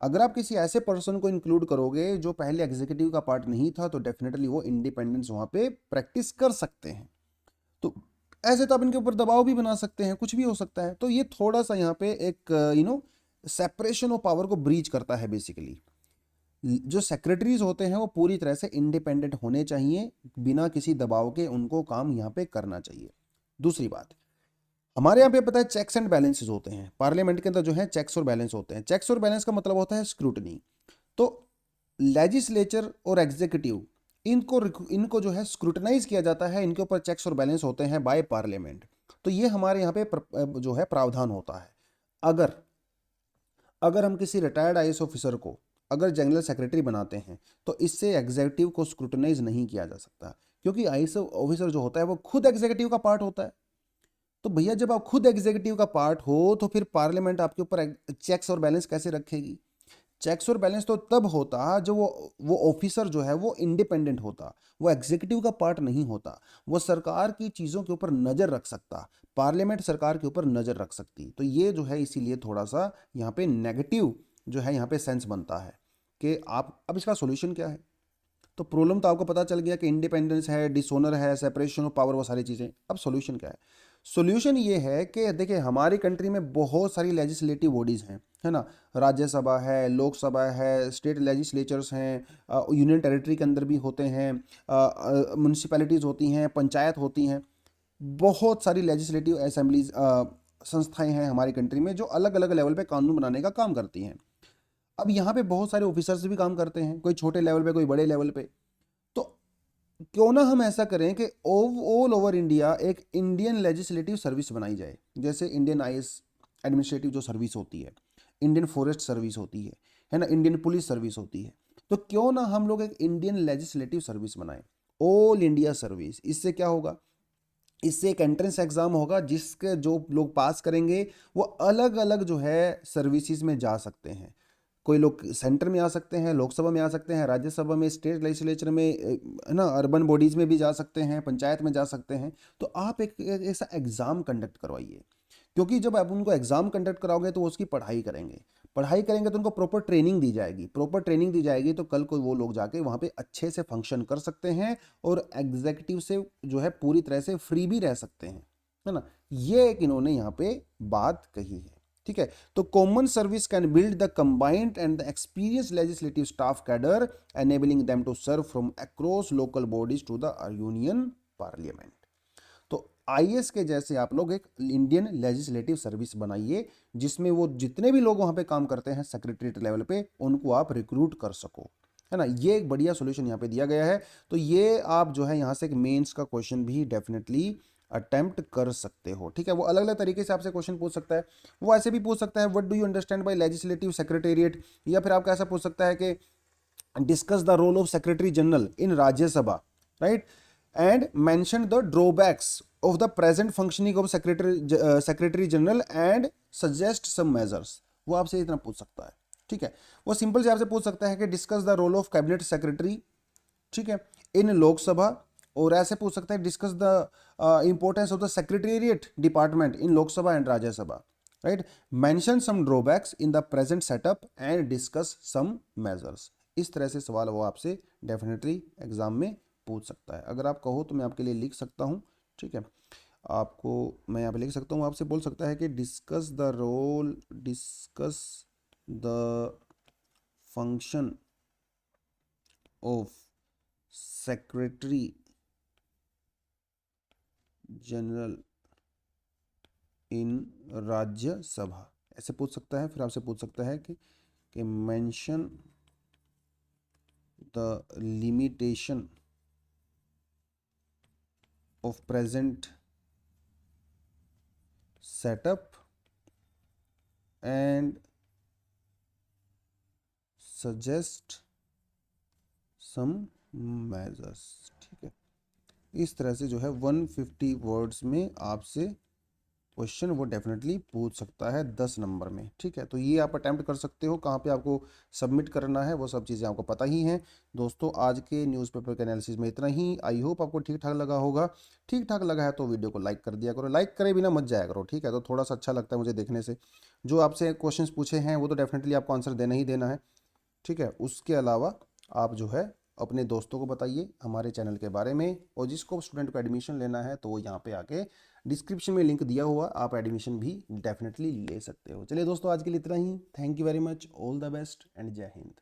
S1: अगर आप किसी ऐसे पर्सन को इंक्लूड करोगे जो पहले एग्जीक्यूटिव का पार्ट नहीं था, तो डेफिनेटली वो इंडिपेंडेंस वहां पे प्रैक्टिस कर सकते हैं। तो ऐसे तो आप इनके ऊपर दबाव भी बना सकते हैं, कुछ भी हो सकता है। तो ये थोड़ा सा यहाँ पे एक सेपरेशन ऑफ पावर को ब्रीच करता है बेसिकली। जो सेक्रेटरीज होते हैं वो पूरी तरह से इंडिपेंडेंट होने चाहिए, बिना किसी दबाव के उनको काम यहाँ पे करना चाहिए। दूसरी बात, हमारे यहाँ पे पता है चेक्स एंड बैलेंसेस होते हैं पार्लियामेंट के अंदर, जो है चेक्स और बैलेंस होते हैं। चेक्स और बैलेंस का मतलब होता है स्क्रूटनी। तो लेजिस्लेचर और एग्जीक्यूटिव, इनको जो है स्क्रूटनाइज किया जाता है, इनके ऊपर चेक्स और बैलेंस होते हैं बाय पार्लियामेंट। तो ये हमारे यहाँ पे जो है प्रावधान होता है। अगर हम किसी रिटायर्ड आईएएस ऑफिसर को अगर जनरल सेक्रेटरी बनाते हैं, तो इससे एग्जीक्यूटिव को स्क्रूटनाइज नहीं किया जा सकता, क्योंकि आईएएस ऑफिसर जो होता है वो खुद एग्जीक्यूटिव का पार्ट होता है। तो भैया जब आप खुद एग्जीक्यूटिव का पार्ट हो, तो फिर पार्लियामेंट आपके ऊपर चेक्स और बैलेंस कैसे रखेगी। चेक्स और बैलेंस तो तब होता जो वो ऑफिसर जो है वो इंडिपेंडेंट होता, वो एग्जीक्यूटिव का पार्ट नहीं होता। वो सरकार की चीज़ों के ऊपर नज़र रख सकता, पार्लियामेंट सरकार के ऊपर नज़र रख सकती। तो ये जो है इसीलिए थोड़ा सा यहाँ पे नेगेटिव जो है यहाँ पे सेंस बनता है कि आप, अब इसका सोल्यूशन क्या है। तो प्रॉब्लम तो आपको पता चल गया कि इंडिपेंडेंस है, डिसोनर है, सेपरेशन ऑफ पावर, वो सारी चीज़ें। अब सॉल्यूशन क्या है। सॉल्यूशन ये है कि देखिए हमारी कंट्री में बहुत सारी लेजिस्लेटिव बॉडीज़ हैं, है ना। राज्यसभा है, लोकसभा है, स्टेट लेजिस्लेचर्स हैं, यूनियन टेरिटरी के अंदर भी होते हैं, म्यूनसिपैलिटीज़ होती हैं, पंचायत होती हैं। बहुत सारी लेजिस्लेटिव असेंबलीज संस्थाएं हैं हमारी कंट्री में जो अलग अलग लेवल पे कानून बनाने का काम करती हैं। अब यहाँ पे बहुत सारे ऑफिसर्स भी काम करते हैं, कोई छोटे लेवल पे, कोई बड़े लेवल पे। तो क्यों ना हम ऐसा करें कि ऑल ओवर इंडिया एक इंडियन लेजिस्लेटिव सर्विस बनाई जाए, जैसे इंडियन आईएएस एडमिनिस्ट्रेटिव जो सर्विस होती है, इंडियन फॉरेस्ट सर्विस होती है ना, इंडियन पुलिस सर्विस होती है। तो क्यों ना हम लोग एक इंडियन लेजिस्लेटिव सर्विस बनाएं, ऑल इंडिया सर्विस। इससे क्या होगा, इससे एक एंट्रेंस एग्जाम होगा जिसके जो लोग पास करेंगे वो अलग अलग जो है सर्विसेज में जा सकते हैं। कोई लोग सेंटर में आ सकते हैं, लोकसभा में आ सकते हैं, राज्यसभा में, स्टेट लेजिस्लेचर में, है ना, अर्बन बॉडीज में भी जा सकते हैं, पंचायत में जा सकते हैं। तो आप एक ऐसा एग्जाम कंडक्ट करवाइए, क्योंकि जब आप उनको एग्जाम कंडक्ट कराओगे तो वो उसकी पढ़ाई करेंगे, पढ़ाई करेंगे तो उनको प्रॉपर ट्रेनिंग दी जाएगी, प्रॉपर ट्रेनिंग दी जाएगी तो कल को वो लोग जाके वहाँ पे अच्छे से फंक्शन कर सकते हैं और एग्जीक्यूटिव से जो है पूरी तरह से फ्री भी रह सकते हैं, है ना। ये एक इन्होंने यहाँ पे बात कही है, ठीक है। तो common service can build the combined and the experience legislative staff cadre enabling them to serve from across local bodies to the union parliament. तो आईएएस के जैसे आप लोग एक इंडियन लेजिस्लेटिव सर्विस बनाइए जिसमें वो जितने भी लोग वहां पे काम करते हैं सेक्रेटरीट लेवल पे उनको आप रिक्रूट कर सको, है ना। ये एक बढ़िया सॉल्यूशन यहाँ पे दिया गया है। तो ये आप जो है यहाँ से एक मेंस का क्वेश्चन भी डेफिनेटली अटेम्प्ट कर सकते हो, ठीक है। वो अलग अलग तरीके से आपसे क्वेश्चन पूछ सकता है, वो ऐसे भी पूछ सकता है what do you understand by legislative secretariat, या फिर आपका ऐसा पूछ सकता है कि discuss the role of secretary general in Rajya Sabha, right, and mention the drawbacks of the present functioning of secretary general and suggest some measures. वो आपसे इतना पूछ सकता है, ठीक है। वो सिंपल से आपसे पूछ सकता है कि discuss the role of cabinet secretary, ठीक है, इन लोकसभा, और ऐसे पूछ सकता है discuss the importance of the secretariat department in Lok Sabha and Rajya Sabha, right, mention some drawbacks in the present setup and discuss some measures. इस तरह से सवाल वो आपसे डेफिनेटली एग्जाम में पूछ सकता है। अगर आप कहो तो मैं आपके लिए लिख सकता हूँ, ठीक है। आपको मैं यहाँ पे लिख सकता हूँ, आपसे बोल सकता है कि discuss the role, discuss the function of secretary general in Rajya Sabha, ऐसे पूछ सकता है। फिर आपसे पूछ सकता है कि mention the limitation of present setup and suggest some measures, ठीक है। इस तरह से जो है 150 वर्ड्स में आपसे क्वेश्चन वो डेफिनेटली पूछ सकता है 10 नंबर में, ठीक है। तो ये आप अटेम्प्ट कर सकते हो, कहाँ पे आपको सबमिट करना है वो सब चीज़ें आपको पता ही हैं। दोस्तों आज के न्यूज़पेपर के एनालिसिस में इतना ही। आई होप आपको ठीक ठाक लगा होगा। ठीक ठाक लगा है तो वीडियो को लाइक कर दिया करो, लाइक करे बिना मत जाया करो, ठीक है। तो थोड़ा सा अच्छा लगता है मुझे देखने से। जो आपसे क्वेश्चन पूछे हैं वो तो डेफिनेटली आपको आंसर देना ही देना है, ठीक है। उसके अलावा आप जो है अपने दोस्तों को बताइए हमारे चैनल के बारे में, और जिसको स्टूडेंट को एडमिशन लेना है तो वो यहाँ पे आके डिस्क्रिप्शन में लिंक दिया हुआ, आप एडमिशन भी डेफिनेटली ले सकते हो। चलिए दोस्तों आज के लिए इतना ही। Thank you very much, all the best and जय हिंद।